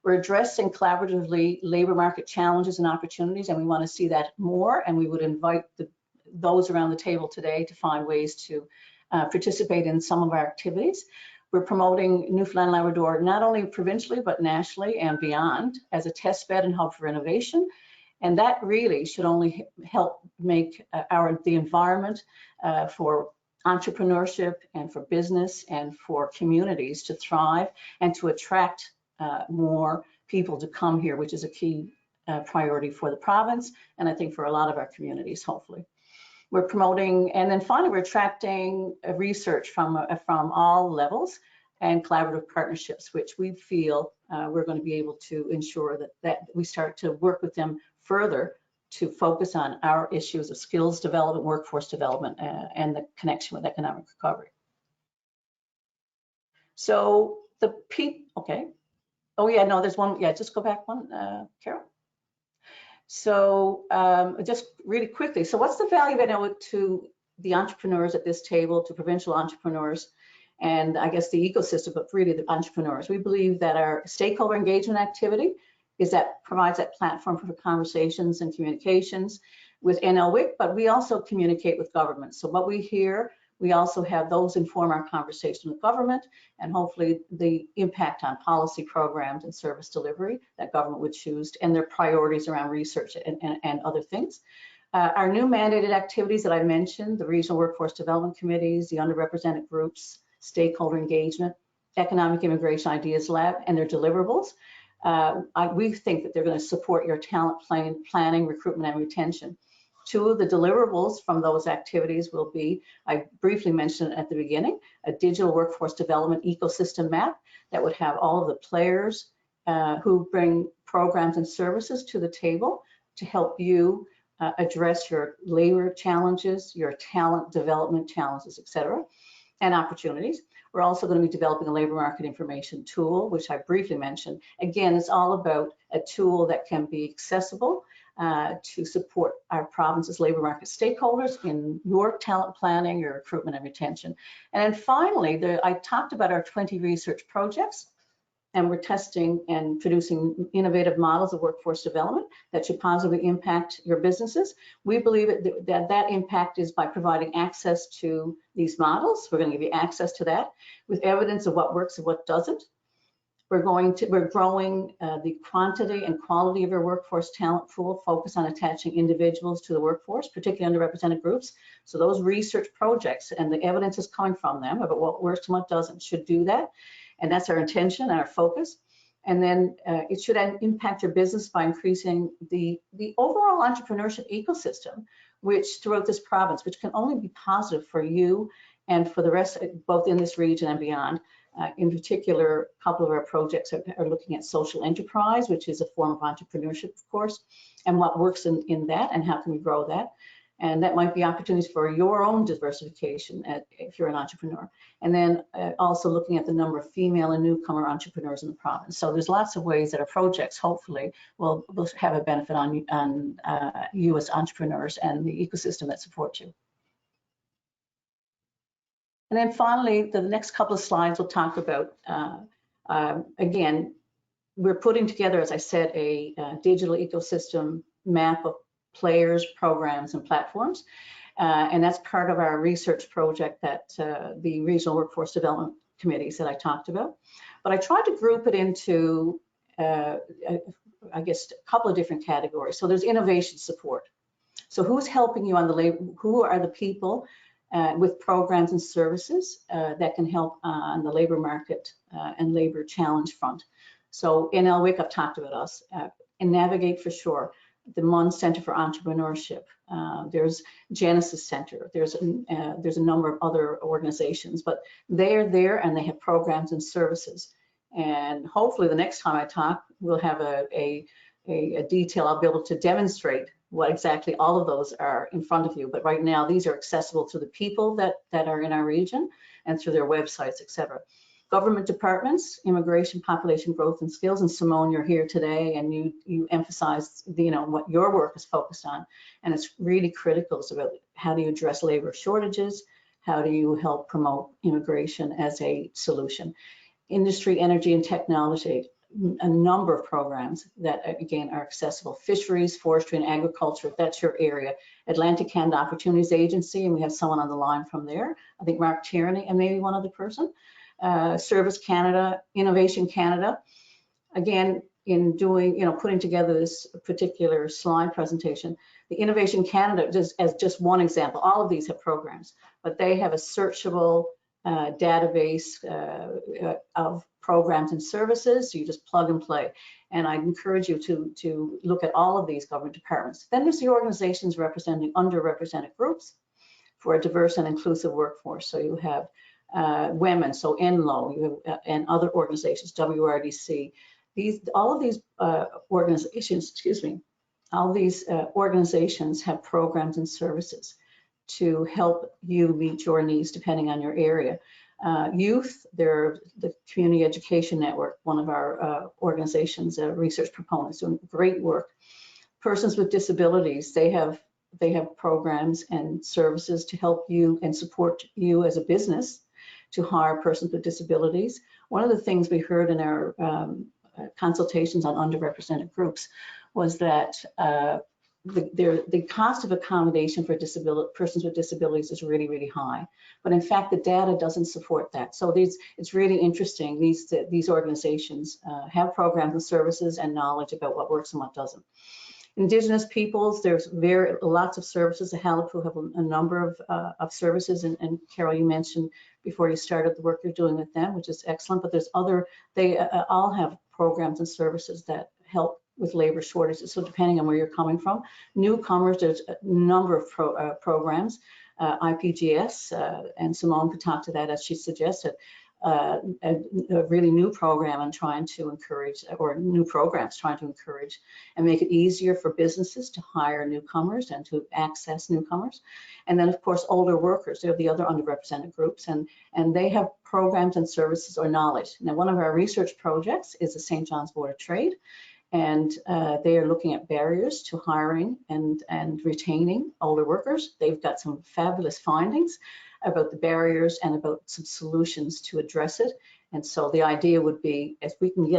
We're addressing collaboratively labor market challenges and opportunities, and we want to see that more, and we would invite those around the table today to find ways to participate in some of our activities. We're promoting Newfoundland and Labrador not only provincially, but nationally and beyond as a test bed and hub for innovation. And that really should only help make the environment for entrepreneurship and for business and for communities to thrive and to attract more people to come here, which is a key priority for the province, and I think for a lot of our communities, hopefully. We're promoting, and then finally, we're attracting research from all levels and collaborative partnerships, which we feel we're going to be able to ensure that we start to work with them further to focus on our issues of skills development, workforce development, and the connection with economic recovery. So okay. Oh yeah, no, there's one, yeah, just go back one, Carol. So just really quickly, so what's the value of NLWIC to the entrepreneurs at this table, to provincial entrepreneurs, and I guess the ecosystem, but really the entrepreneurs? We believe that our stakeholder engagement activity provides that platform for conversations and communications with NLWIC, but we also communicate with government. So what we hear, we also have those inform our conversation with government, and hopefully the impact on policy programs and service delivery that government would choose, and their priorities around research and other things. Our new mandated activities that I mentioned, the regional workforce development committees, the underrepresented groups, stakeholder engagement, economic immigration ideas lab, and their deliverables. We think that they're going to support your talent planning, recruitment, and retention. 2 of the deliverables from those activities will be, I briefly mentioned at the beginning, a digital workforce development ecosystem map that would have all of the players who bring programs and services to the table to help you address your labor challenges, your talent development challenges, et cetera, and opportunities. We're also going to be developing a labor market information tool, which I briefly mentioned. Again, it's all about a tool that can be accessible to support our province's labor market stakeholders in your talent planning, your recruitment and retention. And then finally, I talked about our 20 research projects, and we're testing and producing innovative models of workforce development that should positively impact your businesses. We believe that impact is by providing access to these models. We're going to give you access to that with evidence of what works and what doesn't. We're growing the quantity and quality of your workforce talent pool, focus on attaching individuals to the workforce, particularly underrepresented groups. So those research projects and the evidence is coming from them about what works and what doesn't should do that. And that's our intention and our focus. And then it should impact your business by increasing the overall entrepreneurship ecosystem, which throughout this province, which can only be positive for you and for the rest, both in this region and beyond. In particular, a couple of our projects are looking at social enterprise, which is a form of entrepreneurship, of course, and what works in that and how can we grow that. And that might be opportunities for your own diversification if you're an entrepreneur. And then also looking at the number of female and newcomer entrepreneurs in the province. So there's lots of ways that our projects hopefully will have a benefit on you as entrepreneurs and the ecosystem that supports you. And then finally, the next couple of slides will talk about, again, we're putting together, as I said, a digital ecosystem map of players, programs, and platforms. And that's part of our research project that the regional workforce development committees that I talked about. But I tried to group it into, I guess, a couple of different categories. So there's innovation support. So who's helping you on the labor, who are the people with programs and services that can help on the labor market and labor challenge front. So in NLWIC, I've talked about us, and Navigate for sure. the Munn Center for Entrepreneurship. There's Janice's Center. There's a number of other organizations, but they're there and they have programs and services. And hopefully the next time I talk, we'll have a detail. I'll be able to demonstrate what exactly all of those are in front of you. But right now, these are accessible to the people that are in our region and through their websites, etc. Government departments, immigration, population growth and skills. And Simone, you're here today and you emphasized, what your work is focused on. And it's really critical. It's about how do you address labor shortages? How do you help promote immigration as a solution? Industry, energy, and technology, a number of programs that, again, are accessible. Fisheries, forestry, and agriculture, if that's your area. Atlantic Canada Opportunities Agency, and we have someone on the line from there. I think Mark Tierney and maybe one other person. Service Canada, Innovation Canada. Again, in doing, putting together this particular slide presentation, the Innovation Canada, just as just one example, all of these have programs, but they have a searchable database of programs and services. So you just plug and play. And I encourage you to look at all of these government departments. Then there's the organizations representing underrepresented groups for a diverse and inclusive workforce. So you have women, so NLO, and other organizations, WRDC. All of these organizations, all these organizations have programs and services to help you meet your needs depending on your area. Youth, they're the Community Education Network, one of our organizations, research proponents doing great work. Persons with disabilities, they have programs and services to help you and support you as a business to hire persons with disabilities. One of the things we heard in our consultations on underrepresented groups was that the cost of accommodation for persons with disabilities is really, really high. But in fact, the data doesn't support that. So it's really interesting. These organizations have programs and services and knowledge about what works and what doesn't. Indigenous peoples, there's lots of services. The Halapu have a number of services, and Carol, you mentioned before you started the work you're doing with them, which is excellent, but there's they all have programs and services that help with labor shortages. So depending on where you're coming from, newcomers, there's a number of programs, IPGS, and Simone could talk to that as she suggested, a really new program and trying to encourage, or new programs trying to encourage and make it easier for businesses to hire newcomers and to access newcomers. And then of course, older workers, they're the other underrepresented groups, and they have programs and services or knowledge. Now, one of our research projects is the St. John's Board of Trade, and they are looking at barriers to hiring and retaining older workers. They've got some fabulous findings about the barriers and about some solutions to address it. And so the idea would be, if we can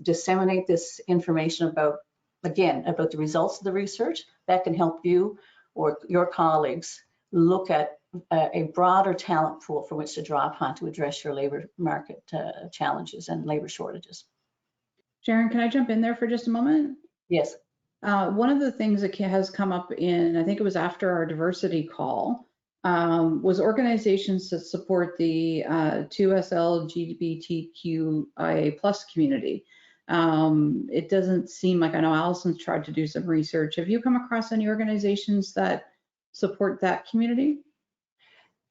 disseminate this information about the results of the research, that can help you or your colleagues look at a broader talent pool from which to draw upon to address your labor market challenges and labor shortages. Sharon, can I jump in there for just a moment? Yes. One of the things that has come up in, I think it was after our diversity call, was organizations that support the 2SL LGBTQIA+ community. It doesn't seem like, I know Allison's tried to do some research. Have you come across any organizations that support that community?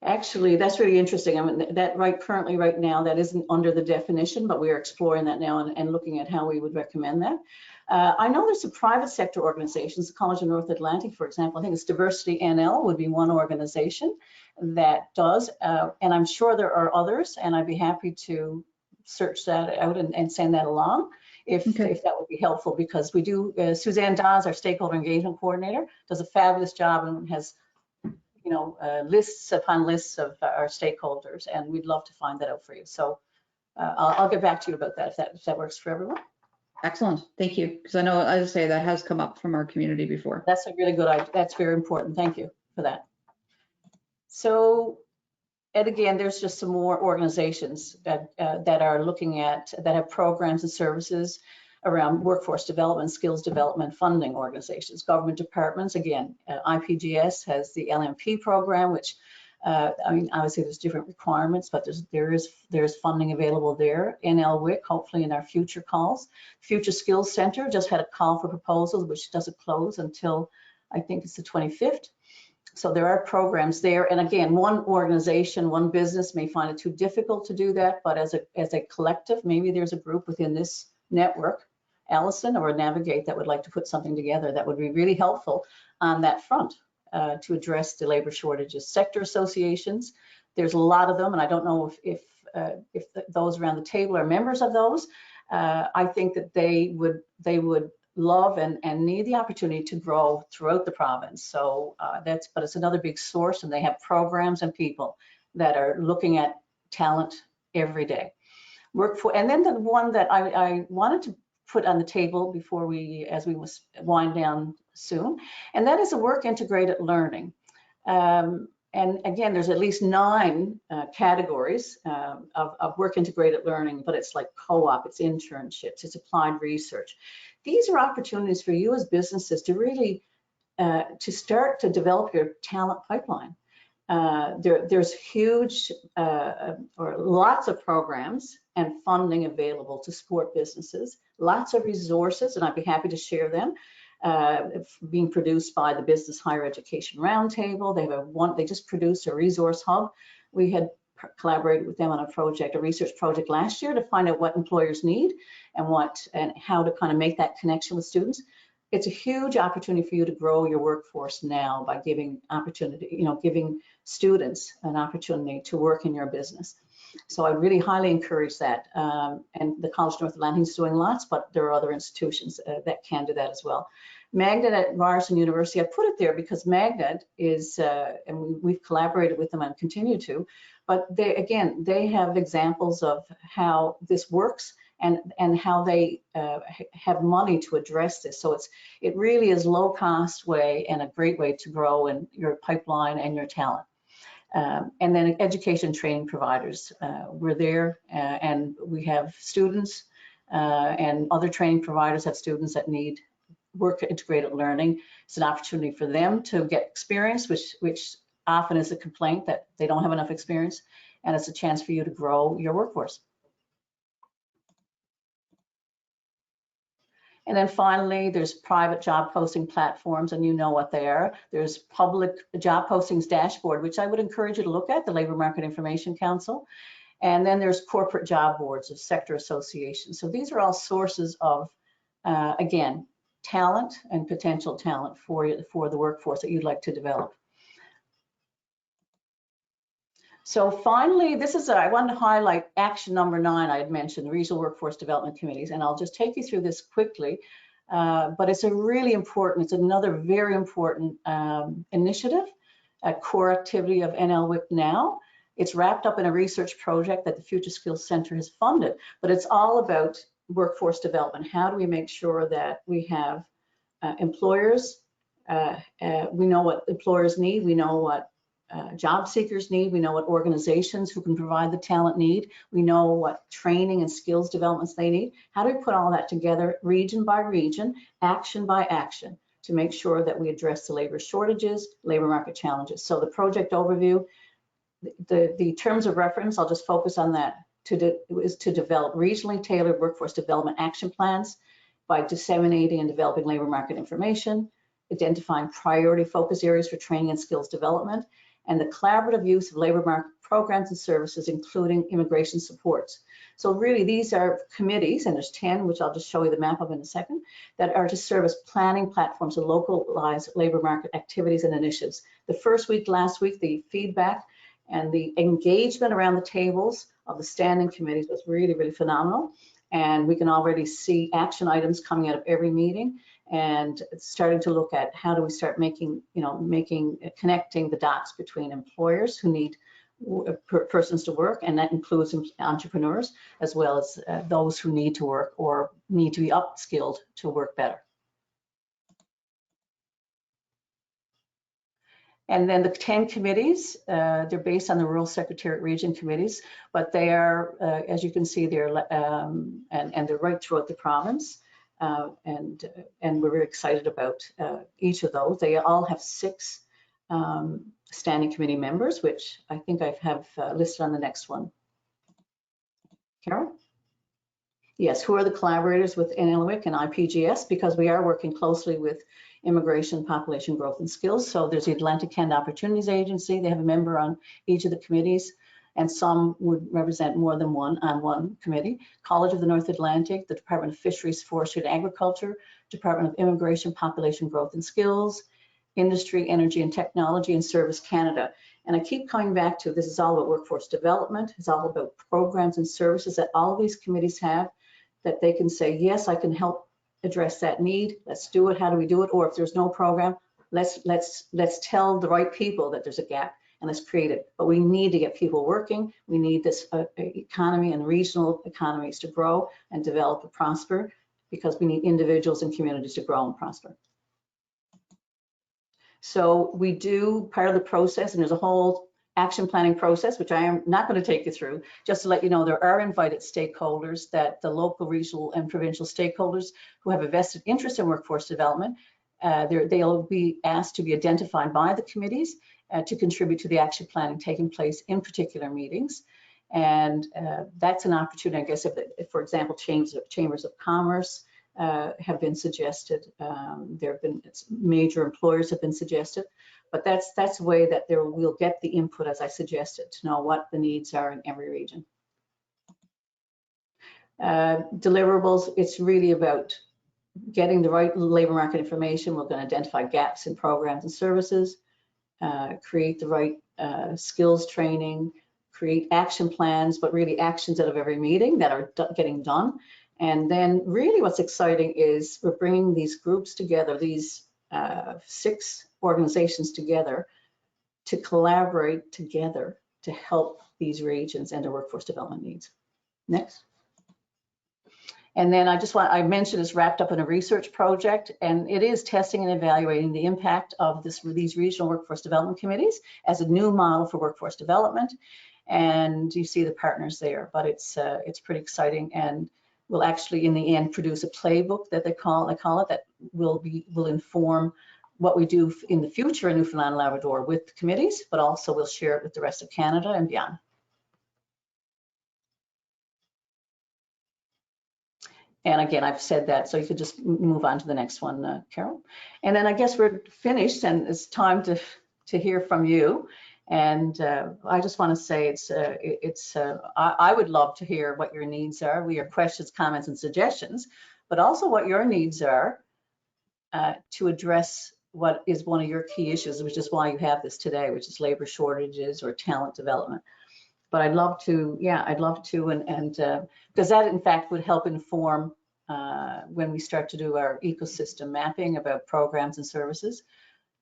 Actually, that's really interesting. I mean, currently right now, that isn't under the definition, but we are exploring that now and looking at how we would recommend that. I know there's some private sector organizations, the College of North Atlantic, for example. I think it's Diversity NL would be one organization that does, and I'm sure there are others, and I'd be happy to search that out and send that along if that would be helpful, because we do, Suzanne Dawes, our stakeholder engagement coordinator, does a fabulous job and has lists upon lists of our stakeholders, and we'd love to find that out for you. So I'll get back to you about that if that works for everyone. Excellent, thank you. Because I know, as I say, that has come up from our community before. That's a really good idea. That's very important. Thank you for that. So, and again, there's just some more organizations that are looking at, that have programs and services around workforce development, skills development, funding organizations, government departments. Again, IPGS has the LMP program, which I mean, obviously there's different requirements, but there's funding available there. NLWIC, hopefully in our future calls. Future Skills Center just had a call for proposals, which doesn't close until I think it's the 25th. So there are programs there. And again, one organization, one business may find it too difficult to do that, but as a collective, maybe there's a group within this network, Allison or Navigate, that would like to put something together that would be really helpful on that front to address the labor shortages. Sector associations, there's a lot of them, and I don't know if those around the table are members of those. I think that they would love and need the opportunity to grow throughout the province. So but it's another big source, and they have programs and people that are looking at talent every day. And then the one that I wanted to put on the table before as we wind down soon, and that is a work integrated learning. And again, there's at least 9 categories of work integrated learning, but it's like co-op, it's internships, it's applied research. These are opportunities for you as businesses to really to start to develop your talent pipeline. There's huge or lots of programs and funding available to support businesses, lots of resources, and I'd be happy to share them. Being produced by the Business Higher Education Roundtable. They just produced a resource hub. We had collaborated with them on a research project last year to find out what employers need and how to kind of make that connection with students. It's a huge opportunity for you to grow your workforce now by giving students an opportunity to work in your business. So I really highly encourage that. And the College North Atlantic is doing lots, but there are other institutions that can do that as well. Magnet at Ryerson University, I put it there because Magnet is, and we've collaborated with them and continue to, but they have examples of how this works and how they have money to address this. So it really is low cost way and a great way to grow in your pipeline and your talent. And then education training providers, we're there and we have students and other training providers have students that need work integrated learning. It's an opportunity for them to get experience, which often is a complaint that they don't have enough experience, and it's a chance for you to grow your workforce. And then finally, there's private job posting platforms, and you know what they are. There's public job postings dashboard, which I would encourage you to look at, the Labor Market Information Council. And then there's corporate job boards of sector associations. So these are all sources of, again, talent and potential talent for the workforce that you'd like to develop. So finally, I wanted to highlight action number 9 I had mentioned, regional workforce development committees, and I'll just take you through this quickly, but it's it's another very important initiative, a core activity of NLWIC now. It's wrapped up in a research project that the Future Skills Center has funded, but it's all about workforce development. How do we make sure that we have employers, we know what employers need, we know what job seekers need, we know what organizations who can provide the talent need, we know what training and skills developments they need. How do we put all that together region by region, action by action, to make sure that we address the labor shortages, labor market challenges? So the project overview, the terms of reference, I'll just focus on that, is to develop regionally tailored workforce development action plans by disseminating and developing labor market information, identifying priority focus areas for training and skills development, and the collaborative use of labor market programs and services, including immigration supports. So really these are committees, and there's 10, which I'll just show you the map of in a second, that are to serve as planning platforms to localize labor market activities and initiatives. The first week, last week, the feedback and the engagement around the tables of the standing committees was really, really phenomenal. And we can already see action items coming out of every meeting and starting to look at how do we start connecting the dots between employers who need persons to work, and that includes entrepreneurs as well as those who need to work or need to be upskilled to work better. And then the 10 committees, they're based on the Rural Secretariat Region committees, but they are, as you can see, they're and they're right throughout the province. And we're very excited about each of those. They all have 6 standing committee members, which I think I have listed on the next one. Carol? Yes, who are the collaborators with NLWIC and IPGS? Because we are working closely with Immigration, Population Growth and Skills. So there's the Atlantic Canada Opportunities Agency. They have a member on each of the committees, and some would represent more than one on one committee. College of the North Atlantic, the Department of Fisheries, Forestry and Agriculture, Department of Immigration, Population Growth and Skills, Industry, Energy and Technology, and Service Canada. And I keep coming back to this is all about workforce development. It's all about programs and services that all of these committees have, that they can say, yes, I can help address that need. Let's do it. How do we do it? Or if there's no program, let's tell the right people that there's a gap and let's create it. But we need to get people working. We need this economy and regional economies to grow and develop and prosper, because we need individuals and communities to grow and prosper. So we do part of the process, and there's a whole action planning process, which I am not going to take you through. Just to let you know, there are invited stakeholders, that the local, regional, and provincial stakeholders who have a vested interest in workforce development, they'll be asked to be identified by the committees to contribute to the action planning taking place in particular meetings. And that's an opportunity, I guess, if for example, chambers of commerce have been suggested. There have been major employers have been suggested, but that's a way that we'll get the input, as I suggested, to know what the needs are in every region. Deliverables, it's really about getting the right labor market information. We're going to identify gaps in programs and services, create the right skills training, create action plans, but really actions out of every meeting that are getting done. And then really what's exciting is we're bringing these groups together, these 6 organizations together, to collaborate together to help these regions and their workforce development needs. Next. And then I mentioned it's wrapped up in a research project, and it is testing and evaluating the impact of these regional workforce development committees as a new model for workforce development. And you see the partners there, but it's pretty exciting, and will actually in the end produce a playbook that they call it, that will inform what we do in the future in Newfoundland and Labrador with the committees, but also we'll share it with the rest of Canada and beyond. And again, I've said that, so you could just move on to the next one, Carol. And then I guess we're finished, and it's time to hear from you. And I just want to say I would love to hear what your needs are, your questions, comments, and suggestions, but also what your needs are to address what is one of your key issues, which is why you have this today, which is labor shortages or talent development. But I'd love to, and because that in fact would help inform when we start to do our ecosystem mapping about programs and services.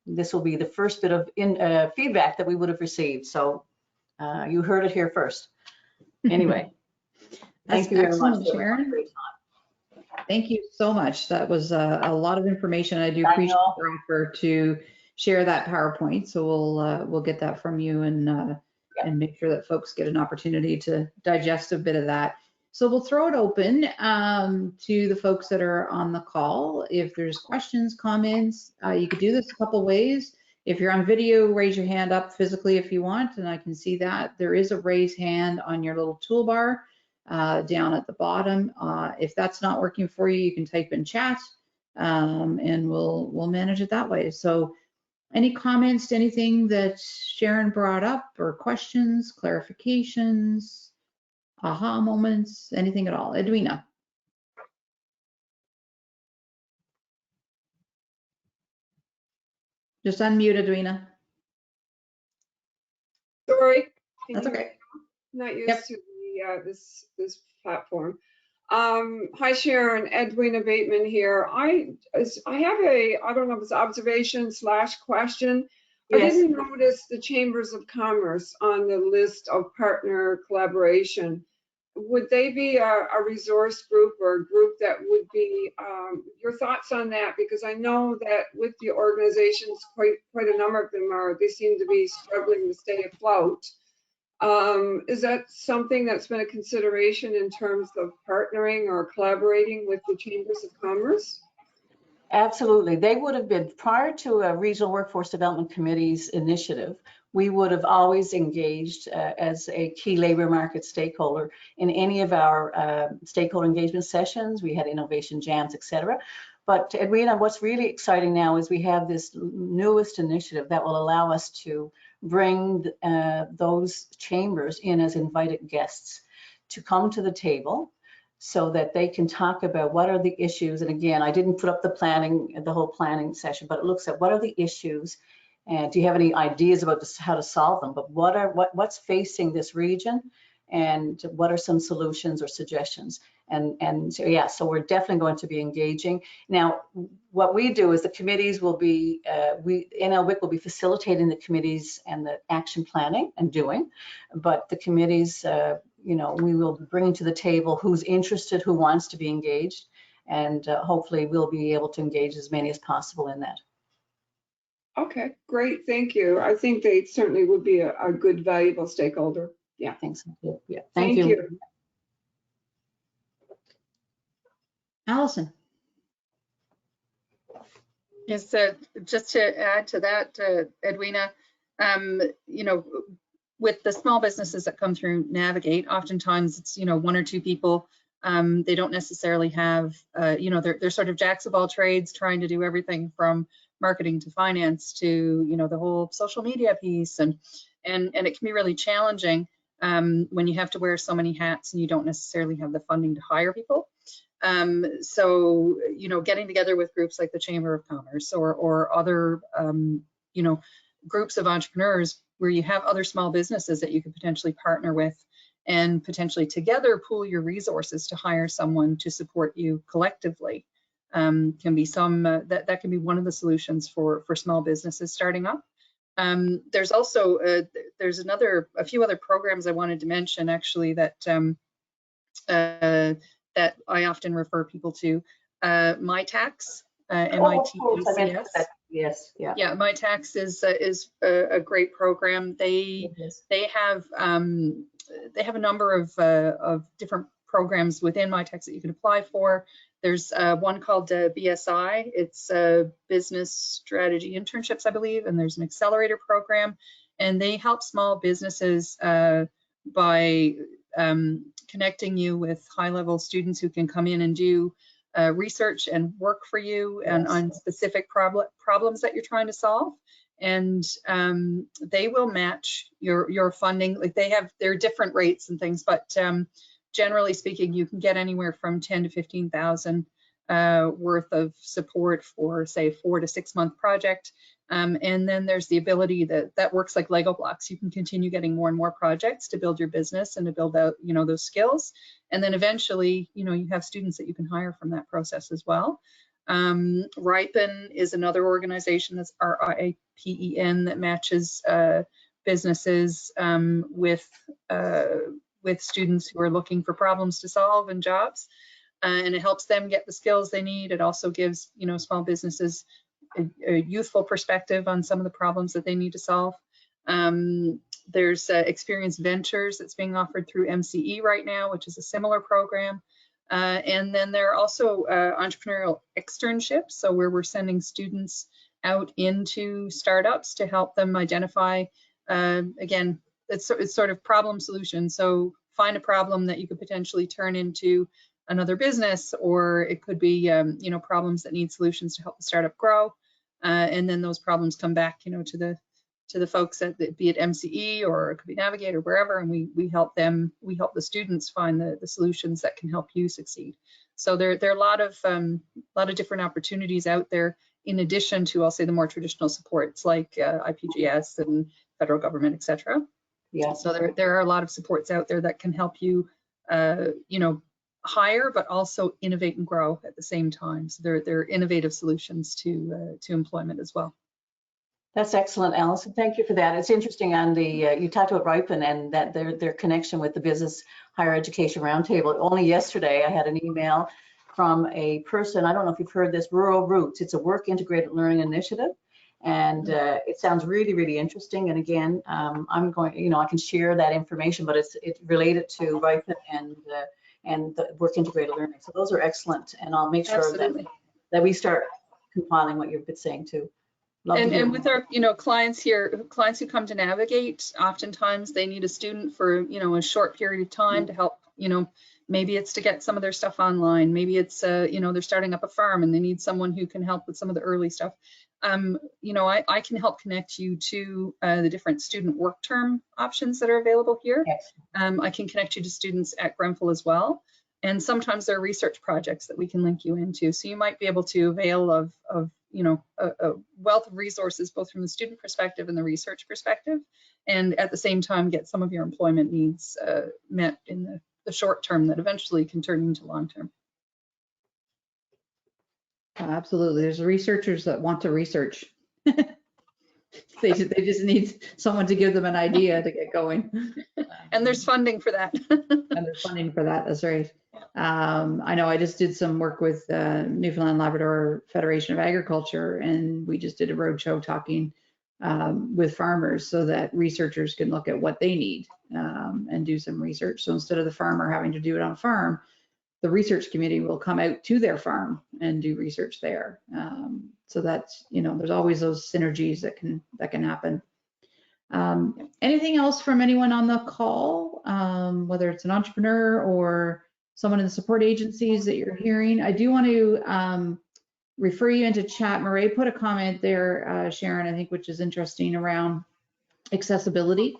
This will be the first bit of feedback that we would have received. So you heard it here first. Anyway, thank you very much, Sharon. Thank you so much. That was a lot of information. I do appreciate your offer to share that PowerPoint. So we'll get that from you and make sure that folks get an opportunity to digest a bit of that. So we'll throw it open to the folks that are on the call. If there's questions, comments, you could do this a couple ways. If you're on video, raise your hand up physically if you want, and I can see that. There is a raise hand on your little toolbar down at the bottom. If that's not working for you, you can type in chat and we'll manage it that way. So any comments to anything that Sharon brought up, or questions, clarifications, aha moments, anything at all? Edwina. Just unmute, Edwina. Sorry. That's okay. Not used to the, this platform. Hi Sharon, Edwina Bateman here. I have I don't know if it's observation / question. Yes. I didn't notice the chambers of commerce on the list of partner collaboration. Would they be a resource group or a group that would be, your thoughts on that? Because I know that with the organizations, quite a number of them they seem to be struggling to stay afloat. Is that something that's been a consideration in terms of partnering or collaborating with the chambers of commerce? Absolutely. They would have been, prior to a Regional Workforce Development Committee's initiative, we would have always engaged as a key labor market stakeholder in any of our stakeholder engagement sessions. We had innovation jams, etc. But Edwina, what's really exciting now is we have this newest initiative that will allow us to bring those chambers in as invited guests to come to the table, so that they can talk about what are the issues. And again, I didn't put up the whole planning session, but it looks at what are the issues, and do you have any ideas about how to solve them? But what's facing this region, and what are some solutions or suggestions? And so, yeah, so we're definitely going to be engaging. Now, what we do is the committees will be, NLWIC will be facilitating the committees and the action planning and doing, but the committees, we will be bringing to the table who's interested, who wants to be engaged, and hopefully we'll be able to engage as many as possible in that. Okay, great, thank you. I think they certainly would be a good, valuable stakeholder. Yeah, I think so too. Yeah, thank you. Allison. Yes, just to add to that, Edwina, with the small businesses that come through Navigate, oftentimes it's, one or two people. They don't necessarily have, they're sort of jacks of all trades, trying to do everything from marketing to finance to, the whole social media piece. And it can be really challenging when you have to wear so many hats and you don't necessarily have the funding to hire people. So, getting together with groups like the Chamber of Commerce or other, groups of entrepreneurs where you have other small businesses that you could potentially partner with and potentially together pool your resources to hire someone to support you collectively can be that can be one of the solutions for small businesses starting up. There's also there's a few other programs I wanted to mention actually that that I often refer people to. MyTax, MITACS. Yes, yeah. Yeah, MyTax is a great program. They have a number of different programs within MyTax that you can apply for. There's one called BSI. It's Business Strategy Internships, I believe, and there's an accelerator program, and they help small businesses by connecting you with high-level students who can come in and do research and work for you and on specific problems that you're trying to solve. And they will match your funding. Like there are different rates and things, but generally speaking, you can get anywhere from 10 to 15,000 worth of support for, say, a 4 to 6 month project. And then there's the ability that works like Lego blocks. You can continue getting more and more projects to build your business and to build out, those skills. And then eventually, you have students that you can hire from that process as well. Ripen is another organization, that's RIPEN, that matches businesses with students who are looking for problems to solve and jobs. And it helps them get the skills they need. It also gives, small businesses a youthful perspective on some of the problems that they need to solve. There's Experience Ventures that's being offered through MCE right now, which is a similar program. And then there are also Entrepreneurial Externships, so where we're sending students out into startups to help them identify, again, it's sort of problem solution. So find a problem that you could potentially turn into another business, or it could be, problems that need solutions to help the startup grow. And then those problems come back, to the folks at be it MCE or it could be Navigate or wherever, and we help them. We help the students find the solutions that can help you succeed. So there are a lot of different opportunities out there, in addition to, I'll say, the more traditional supports like IPGS and federal government, etc. Yeah. So there are a lot of supports out there that can help you, hire, but also innovate and grow at the same time. So there are innovative solutions to employment as well. That's excellent, Allison. Thank you for that. It's interesting on the, you talked about Ripen and that their connection with the Business Higher Education Roundtable. Only yesterday, I had an email from a person, I don't know if you've heard this, Rural Roots. It's a work integrated learning initiative. And it sounds really, really interesting. And again, I'm going, I can share that information, but it's related to Ripen and the work integrated learning. So those are excellent. And I'll make sure that we start compiling what you've been saying too. Love to hear And more. with our, you know, clients here, clients who come to Navigate, oftentimes they need a student for, you know, a short period of time to help, you know, maybe it's to get some of their stuff online. Maybe it's, you know, they're starting up a farm and they need someone who can help with some of the early stuff. You know, I can help connect you to the different student work term options that are available here. Yes. I can connect you to students at Grenfell as well. And sometimes there are research projects that we can link you into. So you might be able to avail of you know, a wealth of resources, both from the student perspective and the research perspective, and at the same time get some of your employment needs met in the short term that eventually can turn into long term. Absolutely. There's researchers that want to research. They just need someone to give them an idea to get going. And there's funding for that. And there's funding for that, that's right. I know I just did some work with Newfoundland Labrador Federation of Agriculture, and we just did a roadshow talking with farmers so that researchers can look at what they need and do some research. So instead of the farmer having to do it on a farm, the research committee will come out to their farm and do research there. So that's, you know, there's always those synergies that can happen. Anything else from anyone on the call, whether it's an entrepreneur or someone in the support agencies that you're hearing? I do want to refer you into chat. Murray put a comment there, Sharon, I think, which is interesting around accessibility.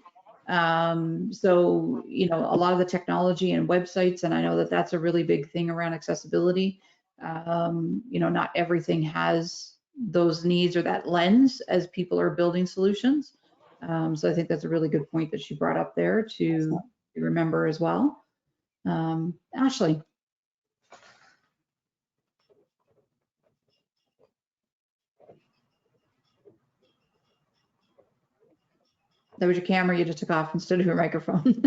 So, you know, a lot of the technology and websites, and I know that that's a really big thing around accessibility. You know, not everything has those needs or that lens as people are building solutions. So I think that's a really good point that she brought up there to remember as well. Ashley. That was your camera, you just took off instead of your microphone.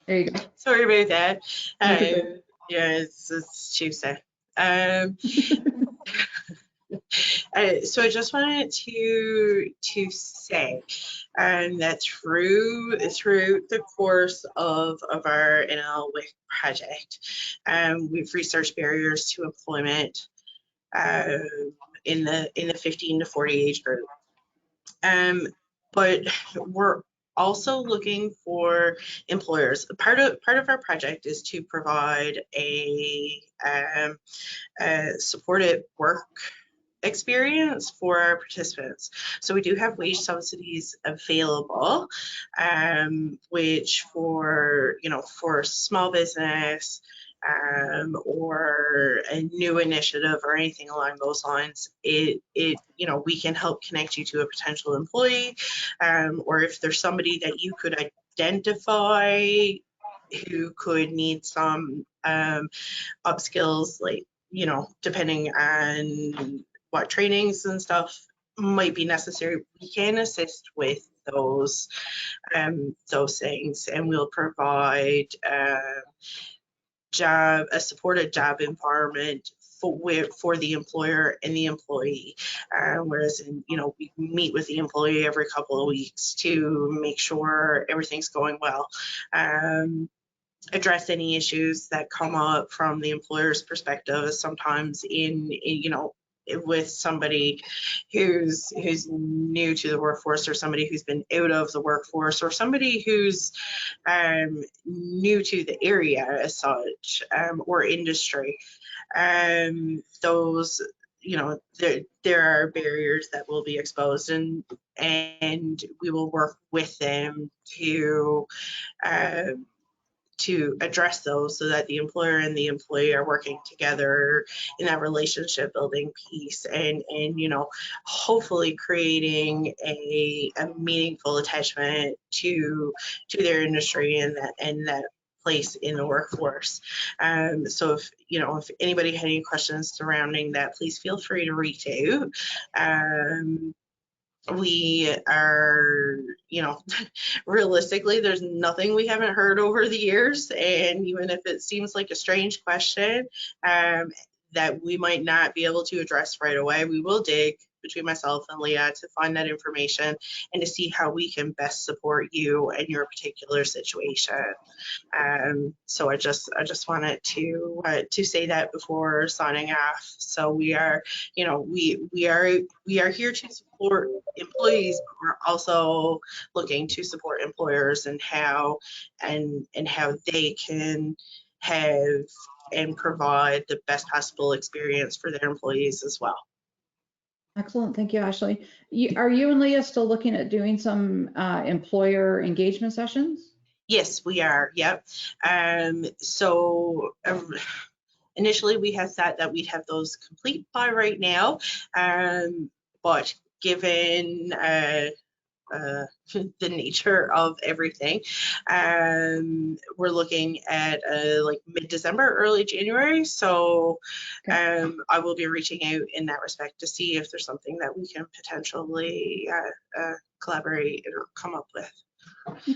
There you go. Sorry about that. Yeah, it's Tuesday. So I just wanted to say that throughout the course of our NL WIC project, we've researched barriers to employment in the 15 to 40 age group. But we're also looking for employers. Part of our project is to provide a supported work experience for our participants. So we do have wage subsidies available, which for small business or a new initiative or anything along those lines, we can help connect you to a potential employee, or if there's somebody that you could identify who could need some upskills, like, depending on what trainings and stuff might be necessary, we can assist with those things, and we'll provide a supported job environment for the employer and the employee, whereas we meet with the employee every couple of weeks to make sure everything's going well, address any issues that come up from the employer's perspective. Sometimes with somebody who's new to the workforce, or somebody who's been out of the workforce, or somebody who's new to the area as such, or industry, those, there are barriers that will be exposed, and we will work with them to address those, so that the employer and the employee are working together in that relationship building piece, and hopefully creating a meaningful attachment to their industry and that place in the workforce. So if anybody had any questions surrounding that, please feel free to reach out. We are, realistically, there's nothing we haven't heard over the years, and even if it seems like a strange question that we might not be able to address right away, we will dig between myself and Leah to find that information and to see how we can best support you in your particular situation. So I just wanted to say that before signing off. So we are, you know, we are here to support employees, but we're also looking to support employers and how they can have and provide the best possible experience for their employees as well. Excellent. Thank you, Ashley. Are you and Leah still looking at doing some employer engagement sessions? Yes, we are. Yep. So initially we had thought that we'd have those complete by right now, but given the nature of everything, we're looking at like mid-December, early January. So I will be reaching out in that respect to see if there's something that we can potentially collaborate or come up with,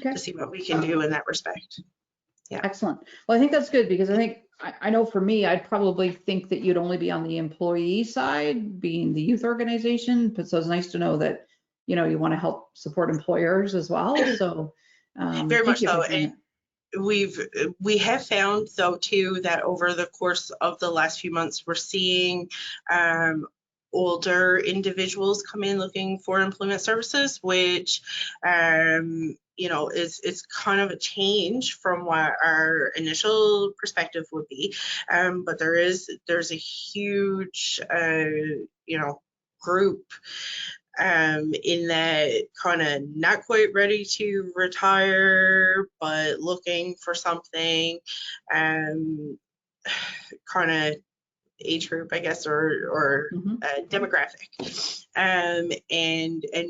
to see what we can do in that respect. Yeah. Excellent. Well, I think that's good, because I think, I know for me, I'd probably think that you'd only be on the employee side, being the youth organization, but so it's nice to know that, you know, you want to help support employers as well. So very much so. And we have found though too that over the course of the last few months, we're seeing older individuals come in looking for employment services, which you know, it's kind of a change from what our initial perspective would be. But there's a huge you know, group in that kind of not quite ready to retire, but looking for something, kind of age group, I guess, or demographic. And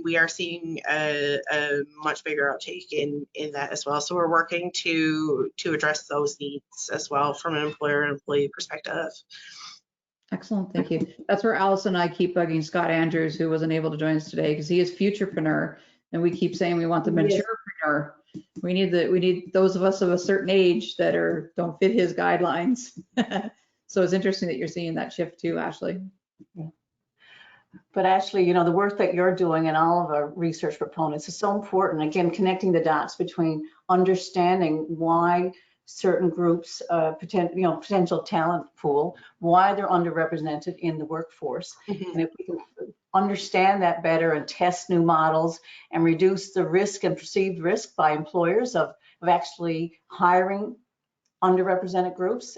we are seeing a much bigger uptake in that as well. So we're working to address those needs as well from an employer and employee perspective. Excellent, thank you. That's where Allison and I keep bugging Scott Andrews, who wasn't able to join us today, because he is futurepreneur, and we keep saying we want the maturepreneur. We need those of us of a certain age that don't fit his guidelines. So it's interesting that you're seeing that shift too, Ashley. Yeah. But Ashley, you know, the work that you're doing and all of our research proponents is so important. Again, connecting the dots between understanding why certain groups, potential talent pool, why they're underrepresented in the workforce. And if we can understand that better and test new models and reduce the risk and perceived risk by employers of actually hiring underrepresented groups,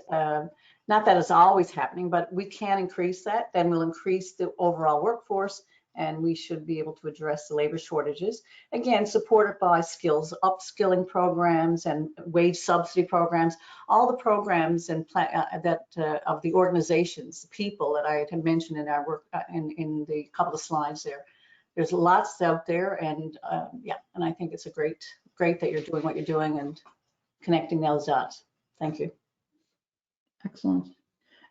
not that it's always happening, but we can increase that, then we'll increase the overall workforce, and we should be able to address the labor shortages. Again, supported by skills, upskilling programs and wage subsidy programs, all the programs and of the organizations, the people that I had mentioned in our work in the couple of slides there. There's lots out there, and yeah, and I think it's great that you're doing what you're doing and connecting those dots. Thank you. Excellent.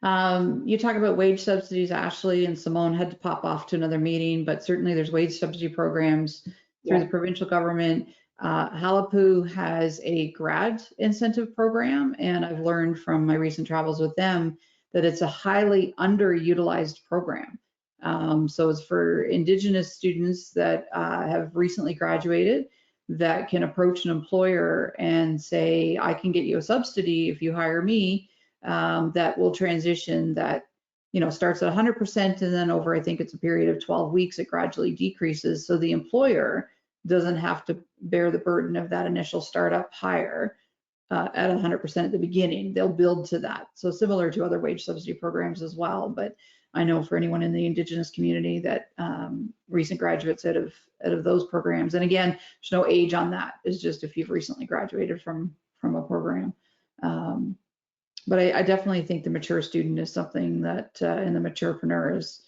You talk about wage subsidies, Ashley, and Simone had to pop off to another meeting, but certainly there's wage subsidy programs through the provincial government. Halapu has a grad incentive program, and I've learned from my recent travels with them that it's a highly underutilized program. So it's for Indigenous students that have recently graduated that can approach an employer and say, I can get you a subsidy if you hire me. That will transition, that, you know, starts at 100%, and then over, I think it's a period of 12 weeks, it gradually decreases. So the employer doesn't have to bear the burden of that initial startup hire at 100% at the beginning. They'll build to that. So similar to other wage subsidy programs as well. But I know for anyone in the Indigenous community that recent graduates out of those programs, and again, there's no age on that. It's just if you've recently graduated from a program. But I definitely think the mature student is something that in the maturepreneurs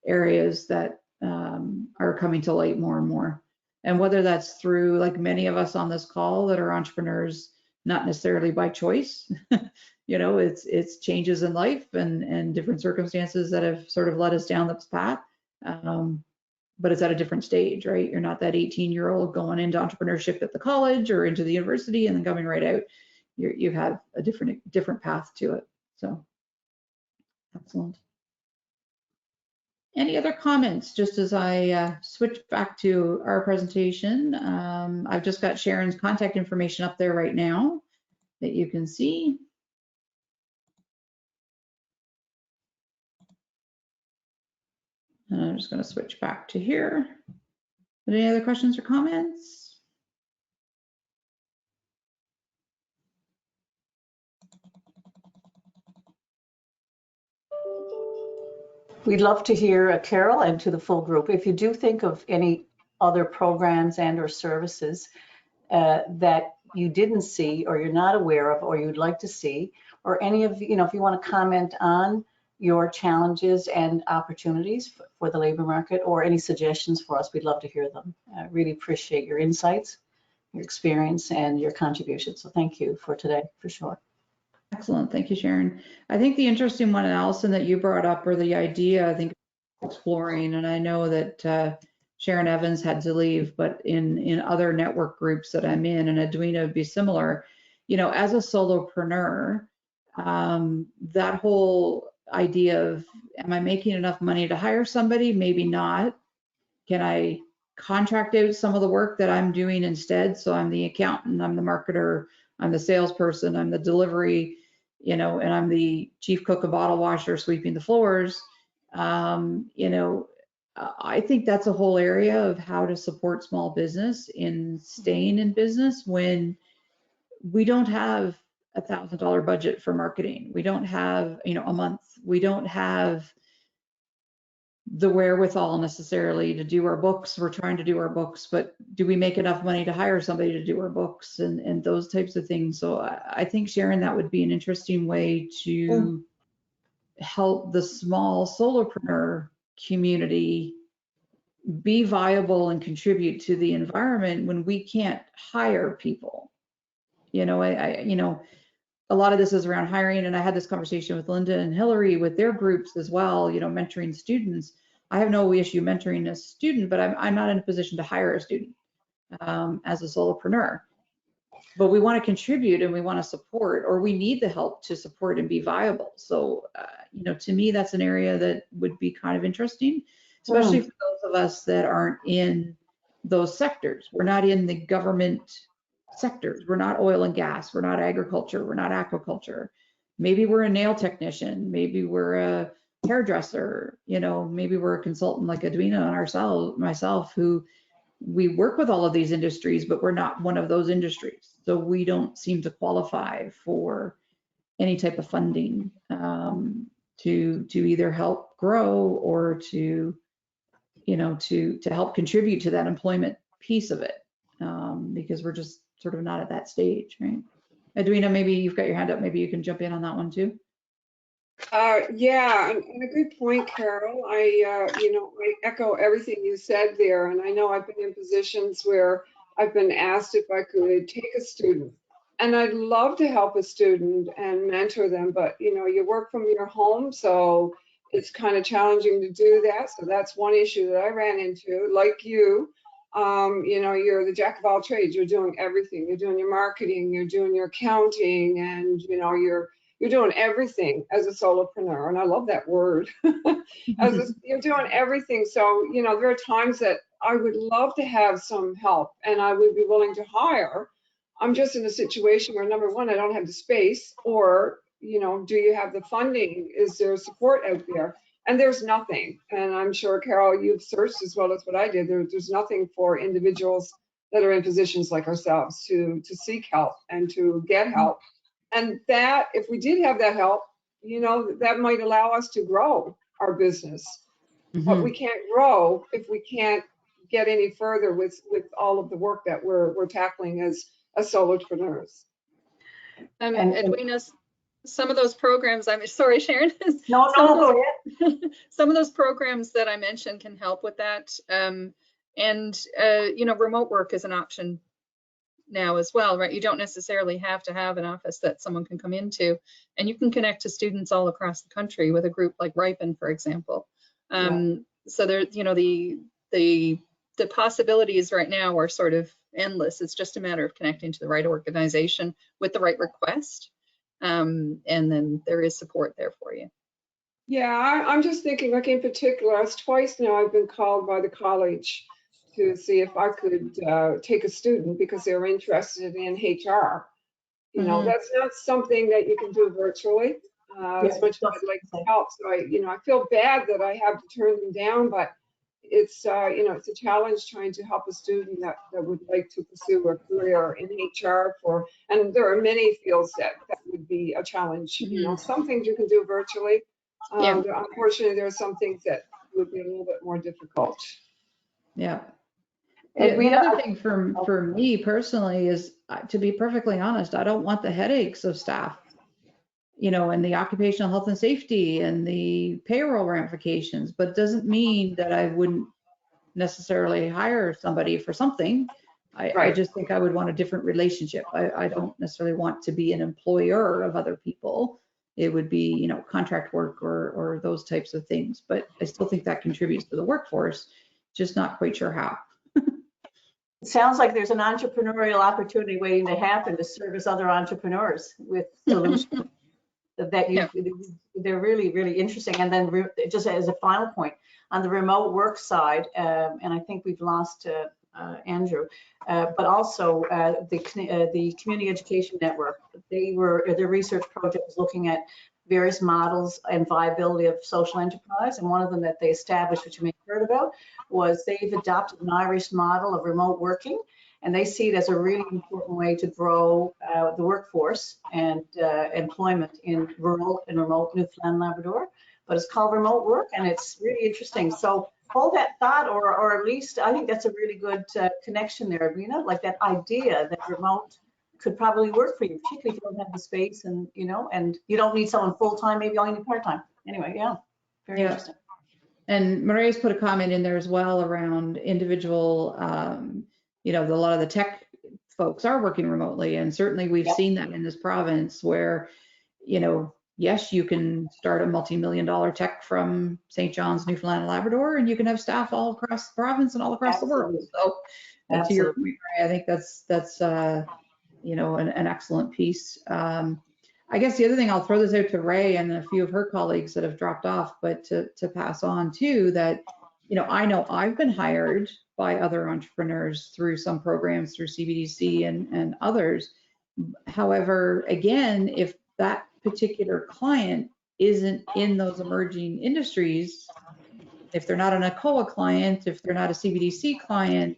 areas that are coming to light more and more. And whether that's through, like many of us on this call that are entrepreneurs, not necessarily by choice, you know, it's changes in life and different circumstances that have sort of led us down this path. But it's at a different stage, right? You're not that 18-year-old going into entrepreneurship at the college or into the university and then coming right out. You have a different path to it. So excellent. Any other comments, just as I switch back to our presentation? I've just got Sharon's contact information up there right now that you can see. And I'm just going to switch back to here. Any other questions or comments? We'd love to hear, Carol, and to the full group, if you do think of any other programs and or services that you didn't see or you're not aware of or you'd like to see, or any of, you know, if you want to comment on your challenges and opportunities for the labor market, or any suggestions for us, we'd love to hear them. I really appreciate your insights, your experience, and your contribution. So thank you for today, for sure. Excellent, thank you, Sharon. I think the interesting one, Allison, that you brought up, or the idea, I think, exploring, and I know that Sharon Evans had to leave, but in other network groups that I'm in, and Edwina would be similar, you know, as a solopreneur, that whole idea of, am I making enough money to hire somebody? Maybe not. Can I contract out some of the work that I'm doing instead? So I'm the accountant, I'm the marketer, I'm the salesperson, I'm the delivery, you know, and I'm the chief cook, a bottle washer, sweeping the floors. You know, I think that's a whole area of how to support small business in staying in business when we don't have $1,000 budget for marketing. We don't have, you know, a month. We don't have the wherewithal necessarily to do our books. We're trying to do our books, but do we make enough money to hire somebody to do our books and those types of things? So I think, Sharon, that would be an interesting way to help the small solopreneur community be viable and contribute to the environment when we can't hire people. You know, you know, a lot of this is around hiring, and I had this conversation with Linda and Hilary with their groups as well, you know, mentoring students. I have no issue mentoring a student, but I'm not in a position to hire a student as a solopreneur. But we want to contribute and we want to support, or we need the help to support and be viable. So, you know, to me, that's an area that would be kind of interesting, especially for those of us that aren't in those sectors. We're not in the government sectors. We're not oil and gas. We're not agriculture. We're not aquaculture. Maybe we're a nail technician. Maybe we're a hairdresser. You know, maybe we're a consultant like Edwina and myself, who we work with all of these industries, but we're not one of those industries. So we don't seem to qualify for any type of funding to either help grow or to, you know, to help contribute to that employment piece of it, because we're just sort of not at that stage, right? Edwina, maybe you've got your hand up. Maybe you can jump in on that one too. Yeah, and a good point, Carol. You know, I echo everything you said there. And I know I've been in positions where I've been asked if I could take a student. And I'd love to help a student and mentor them, but you know, you work from your home, so it's kind of challenging to do that. So that's one issue that I ran into. Like you know, you're the jack of all trades. You're doing everything. You're doing your marketing, you're doing your accounting, and you know, you're doing everything as a solopreneur, and I love that word. You're doing everything. So, you know, there are times that I would love to have some help and I would be willing to hire. I'm just in a situation where, number one, I don't have the space, or, you know, do you have the funding? Is there support out there? And there's nothing. And I'm sure, Carol, you've searched as well as what I did. There's nothing for individuals that are in positions like ourselves to seek help and to get help. And that, if we did have that help, you know, that might allow us to grow our business. But we can't grow if we can't get any further with all of the work that we're tackling as solopreneurs. And Edwina, some of those programs, I'm sorry, Sharon. Go ahead. Some of those programs that I mentioned can help with that. You know, remote work is an option now as well, right? You don't necessarily have to have an office that someone can come into, and you can connect to students all across the country with a group like Ripen, for example. So there, you know, the possibilities right now are sort of endless. It's just a matter of connecting to the right organization with the right request, and then there is support there for you. Yeah, I'm just thinking, like in particular, it's twice now I've been called by the college to see if I could take a student because they're interested in HR. You know, that's not something that you can do virtually. As much as I'd like to help, so I feel bad that I have to turn them down, but it's it's a challenge trying to help a student that would like to pursue a career in HR and there are many fields that would be a challenge. You know, some things you can do virtually. Unfortunately, there are some things that would be a little bit more difficult. Yeah. The other thing for me personally is, to be perfectly honest, I don't want the headaches of staff, and the occupational health and safety and the payroll ramifications, but it doesn't mean that I wouldn't necessarily hire somebody for something. I just think I would want a different relationship. I don't necessarily want to be an employer of other people. It would be, contract work or those types of things, but I still think that contributes to the workforce, just not quite sure how. It sounds like there's an entrepreneurial opportunity waiting to happen to service other entrepreneurs with solutions they're really, really interesting. And then just as a final point, on the remote work side, and I think we've lost Andrew, but also the Community Education Network, their research project was looking at various models and viability of social enterprise. And one of them that they established, which you may have heard about, was they've adopted an Irish model of remote working. And they see it as a really important way to grow the workforce and employment in rural and remote Newfoundland and Labrador. But it's called remote work, and it's really interesting. So hold that thought, or at least I think that's a really good connection there, Rena, like that idea that remote could probably work for you, particularly if you don't have the space and you don't need someone full-time, maybe only need part-time. Anyway, very interesting. And Maria's put a comment in there as well around individual, a lot of the tech folks are working remotely, and certainly we've seen that in this province where, yes, you can start a multi-million-dollar tech from St. John's, Newfoundland and Labrador, and you can have staff all across the province and all across the world. So to your point, Maria, I think that's an excellent piece. I guess the other thing, I'll throw this out to Ray and a few of her colleagues that have dropped off, but to pass on too, that, I know I've been hired by other entrepreneurs through some programs through CBDC and others. However, again, if that particular client isn't in those emerging industries, if they're not an ACOA client, if they're not a CBDC client,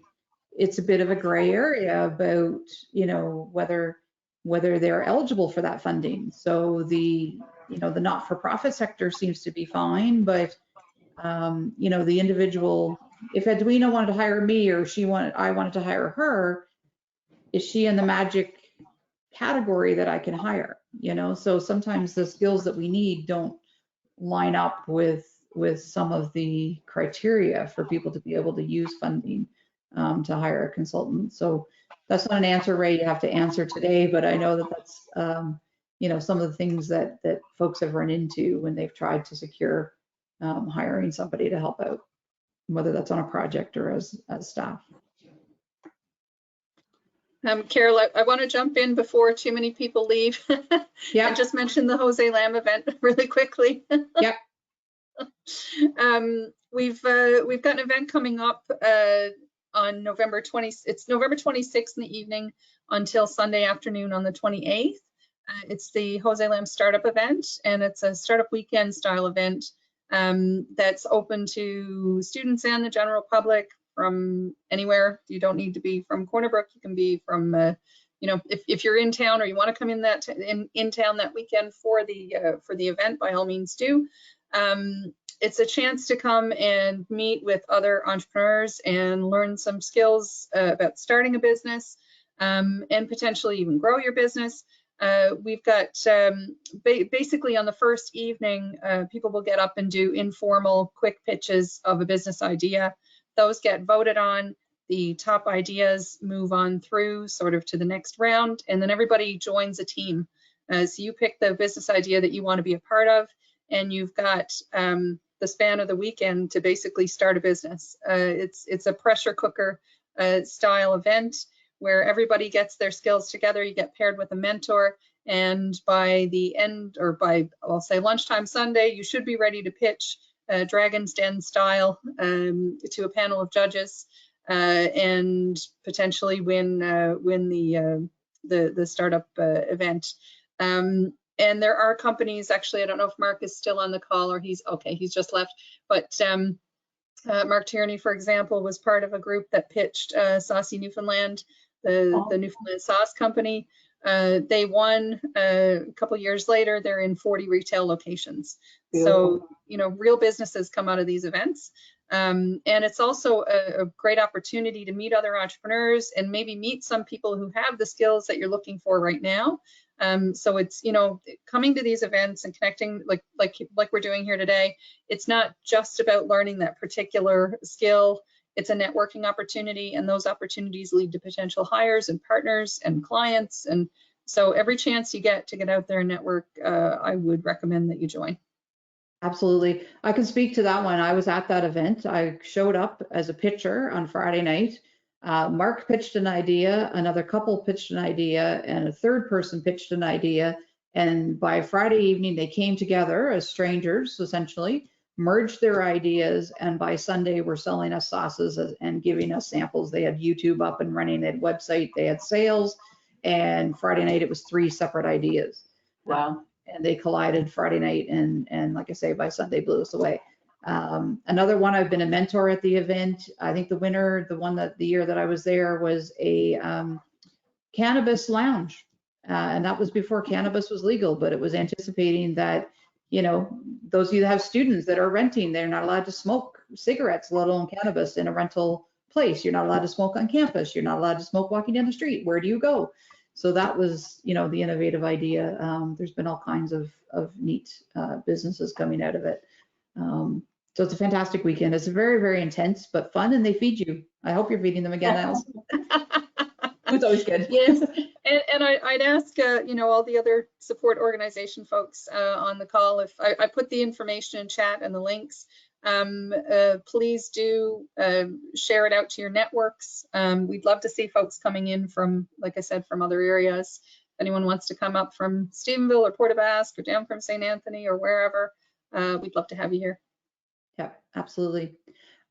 it's a bit of a gray area about, whether they're eligible for that funding. So the not-for-profit sector seems to be fine, but the individual, if Edwina wanted to hire me or I wanted to hire her, is she in the magic category that I can hire? So sometimes the skills that we need don't line up with some of the criteria for people to be able to use funding to hire a consultant. So that's not an answer, Ray, you have to answer today, but I know that that's some of the things that folks have run into when they've tried to secure hiring somebody to help out, whether that's on a project or as staff. Carol, I want to jump in before too many people leave. Yeah. And just mention the Jose Lamb event really quickly. Yep. We've got an event coming up on November 20th. It's November 26th in the evening until Sunday afternoon on the 28th. It's the Jose Lamb Startup Event, and it's a startup weekend style event that's open to students and the general public from anywhere. You don't need to be from Corner Brook. You can be from, if you're in town or you want to come in in town that weekend for the event, by all means do. It's a chance to come and meet with other entrepreneurs and learn some skills about starting a business and potentially even grow your business. We've got basically on the first evening, people will get up and do informal quick pitches of a business idea. Those get voted on. The top ideas move on through sort of to the next round, and then everybody joins a team. So you pick the business idea that you want to be a part of, and you've got the span of the weekend to basically start a business. It's a pressure cooker style event where everybody gets their skills together. You get paired with a mentor, And by the end, or by, I'll say lunchtime Sunday, you should be ready to pitch Dragon's Den style to a panel of judges and potentially win the startup event. And there are companies, actually, I don't know if Mark is still on the call or he's just left, but Mark Tierney, for example, was part of a group that pitched Saucy Newfoundland, the Newfoundland Sauce Company. They won a couple years later. They're in 40 retail locations. So, you know, real businesses come out of these events. And it's also a great opportunity to meet other entrepreneurs and maybe meet some people who have the skills that you're looking for right now. So it's, you know, coming to these events and connecting like we're doing here today. It's not just about learning that particular skill. It's a networking opportunity, and those opportunities lead to potential hires and partners and clients. And so every chance you get to get out there and network, I would recommend that you join. Absolutely. I can speak to that one. I was at that event. I showed up as a pitcher on Friday night. Mark pitched an idea, another couple pitched an idea, and a third person pitched an idea. And by Friday evening, they came together as strangers, essentially, merged their ideas, and by Sunday were selling us sauces and giving us samples. They had YouTube up and running, they had website, they had sales, and Friday night it was 3 separate ideas. Wow. And they collided Friday night, and like I say, by Sunday blew us away. Another one, I've been a mentor at the event. I think the winner, the year that I was there, was a Cannabis Lounge. And that was before cannabis was legal, but it was anticipating that, you know, those of you that have students that are renting, they're not allowed to smoke cigarettes, let alone cannabis, in a rental place. You're not allowed to smoke on campus. You're not allowed to smoke walking down the street. Where do you go? So that was, you know, the innovative idea. There's been all kinds of neat businesses coming out of it. So it's a fantastic weekend. It's very, very intense, but fun, and they feed you. I hope you're feeding them again, Allison. It's always good. Yes, and I'd ask, you know, all the other support organization folks on the call, if I put the information in chat and the links, please do share it out to your networks. We'd love to see folks coming in from, like I said, from other areas. If anyone wants to come up from Stephenville or Port aux Basques or down from St. Anthony or wherever, we'd love to have you here. Yeah, absolutely.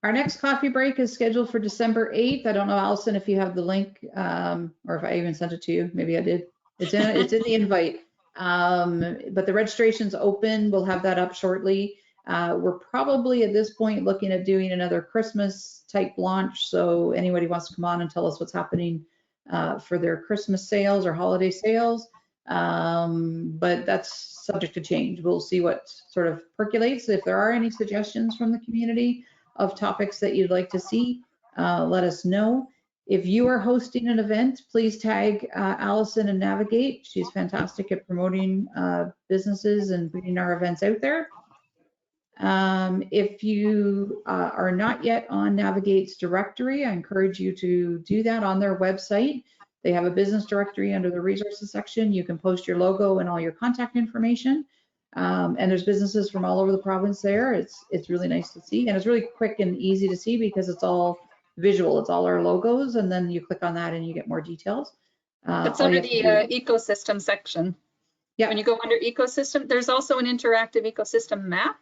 Our next coffee break is scheduled for December 8th. I don't know, Allison, if you have the link or if I even sent it to you. Maybe I did. It's in the invite. But the registration's open. We'll have that up shortly. We're probably at this point looking at doing another Christmas type launch. So anybody wants to come on and tell us what's happening for their Christmas sales or holiday sales. But that's subject to change. We'll see what sort of percolates. If there are any suggestions from the community of topics that you'd like to see, let us know. If you are hosting an event, please tag Allison and Navigate. She's fantastic at promoting businesses and putting our events out there. If you are not yet on Navigate's directory, I encourage you to do that on their website. They have a business directory under the resources section. You can post your logo and all your contact information. And there's businesses from all over the province there. It's really nice to see, and it's really quick and easy to see because it's all visual. It's all our logos, and then you click on that and you get more details. It's under the ecosystem section. Yeah. When you go under ecosystem, there's also an interactive ecosystem map,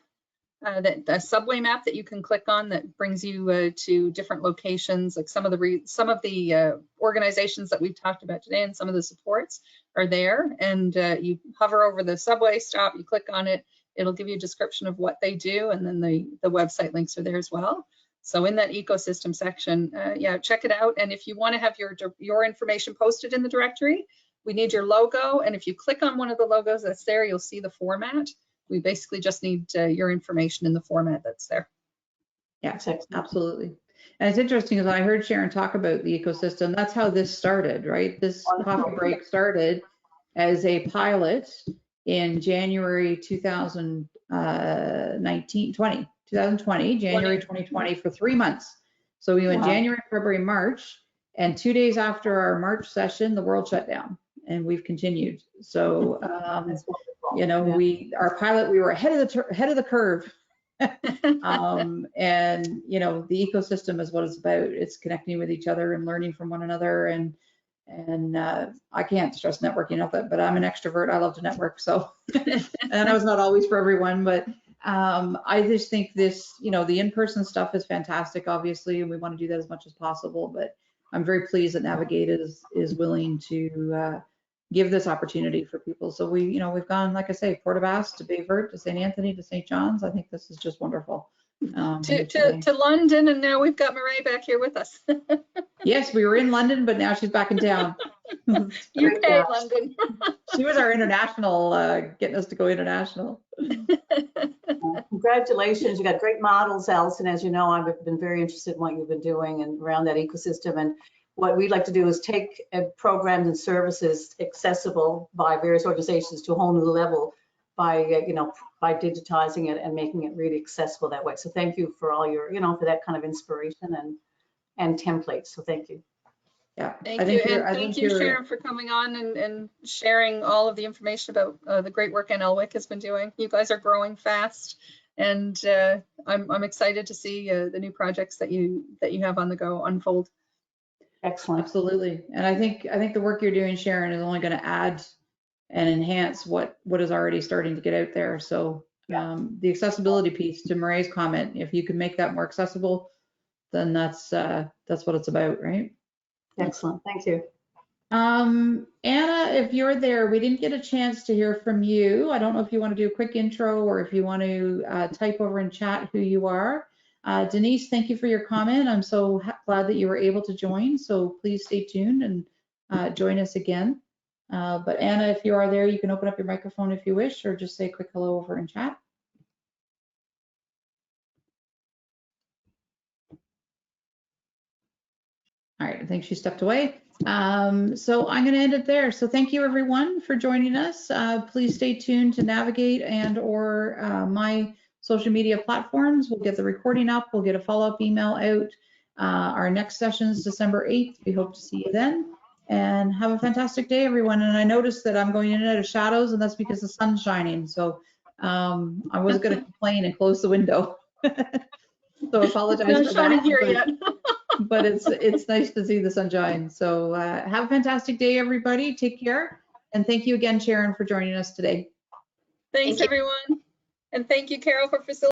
a subway map that you can click on that brings you to different locations. Like some of the organizations that we've talked about today and some of the supports are there. And you hover over the subway stop, you click on it, it'll give you a description of what they do, and then the website links are there as well. So in that ecosystem section, yeah, check it out. And if you want to have your information posted in the directory, we need your logo. And if you click on one of the logos that's there, you'll see the format. We basically just need your information in the format that's there. Yeah, absolutely. And it's interesting because I heard Sharon talk about the ecosystem. That's how this started, right? This coffee break started as a pilot in January 2020, January 2020 for 3 months. So we went January, February, March, and 2 days after our March session, the world shut down, and we've continued. So, you know, our pilot, we were ahead of the curve. And, you know, the ecosystem is what it's about. It's connecting with each other and learning from one another. And And I can't stress networking enough, but I'm an extrovert. I love to network. So, and I know it's not always for everyone, but I just think this, the in-person stuff is fantastic, obviously, and we want to do that as much as possible. But I'm very pleased that Navigate is willing to give this opportunity for people. So we've gone, like I say, Port aux Basques to Bayvert to St. Anthony to St. John's. I think this is just wonderful. To London, and now we've got Marae back here with us. Yes, we were in London, but now she's back in town. UK, London. She was our international, getting us to go international. Congratulations, you got great models, Allison. As you know, I've been very interested in what you've been doing and around that ecosystem. And what we'd like to do is take programs and services accessible by various organizations to a whole new level by, by digitizing it and making it really accessible that way. So thank you for all your, for that kind of inspiration and templates. So thank you. Yeah. Thank you. And thank you, Sharon, for coming on and sharing all of the information about the great work NLWIC has been doing. You guys are growing fast, and I'm excited to see the new projects that you have on the go unfold. Excellent. Absolutely. And I think the work you're doing, Sharon, is only going to add and enhance what is already starting to get out there. So the accessibility piece, to Marae's comment, if you can make that more accessible, then that's what it's about, right? Excellent. Thank you. Anna, if you're there, we didn't get a chance to hear from you. I don't know if you want to do a quick intro or if you want to type over in chat who you are. Denise, thank you for your comment. I'm so glad that you were able to join. So please stay tuned and join us again. But Anna, if you are there, you can open up your microphone if you wish, or just say a quick hello over in chat. All right, I think she stepped away. So I'm going to end it there. So thank you everyone for joining us. Please stay tuned to Navigate and or my social media platforms. We'll get the recording up. We'll get a follow-up email out. Our next session is December 8th. We hope to see you then. And have a fantastic day, everyone. And I noticed that I'm going in and out of shadows, and that's because the sun's shining. So I wasn't going to complain and close the window. So apologize for that. Not shining here yet. But it's nice to see the sunshine. So have a fantastic day, everybody. Take care. And thank you again, Sharon, for joining us today. Thanks, everyone. And thank you, Carol, for facilitating.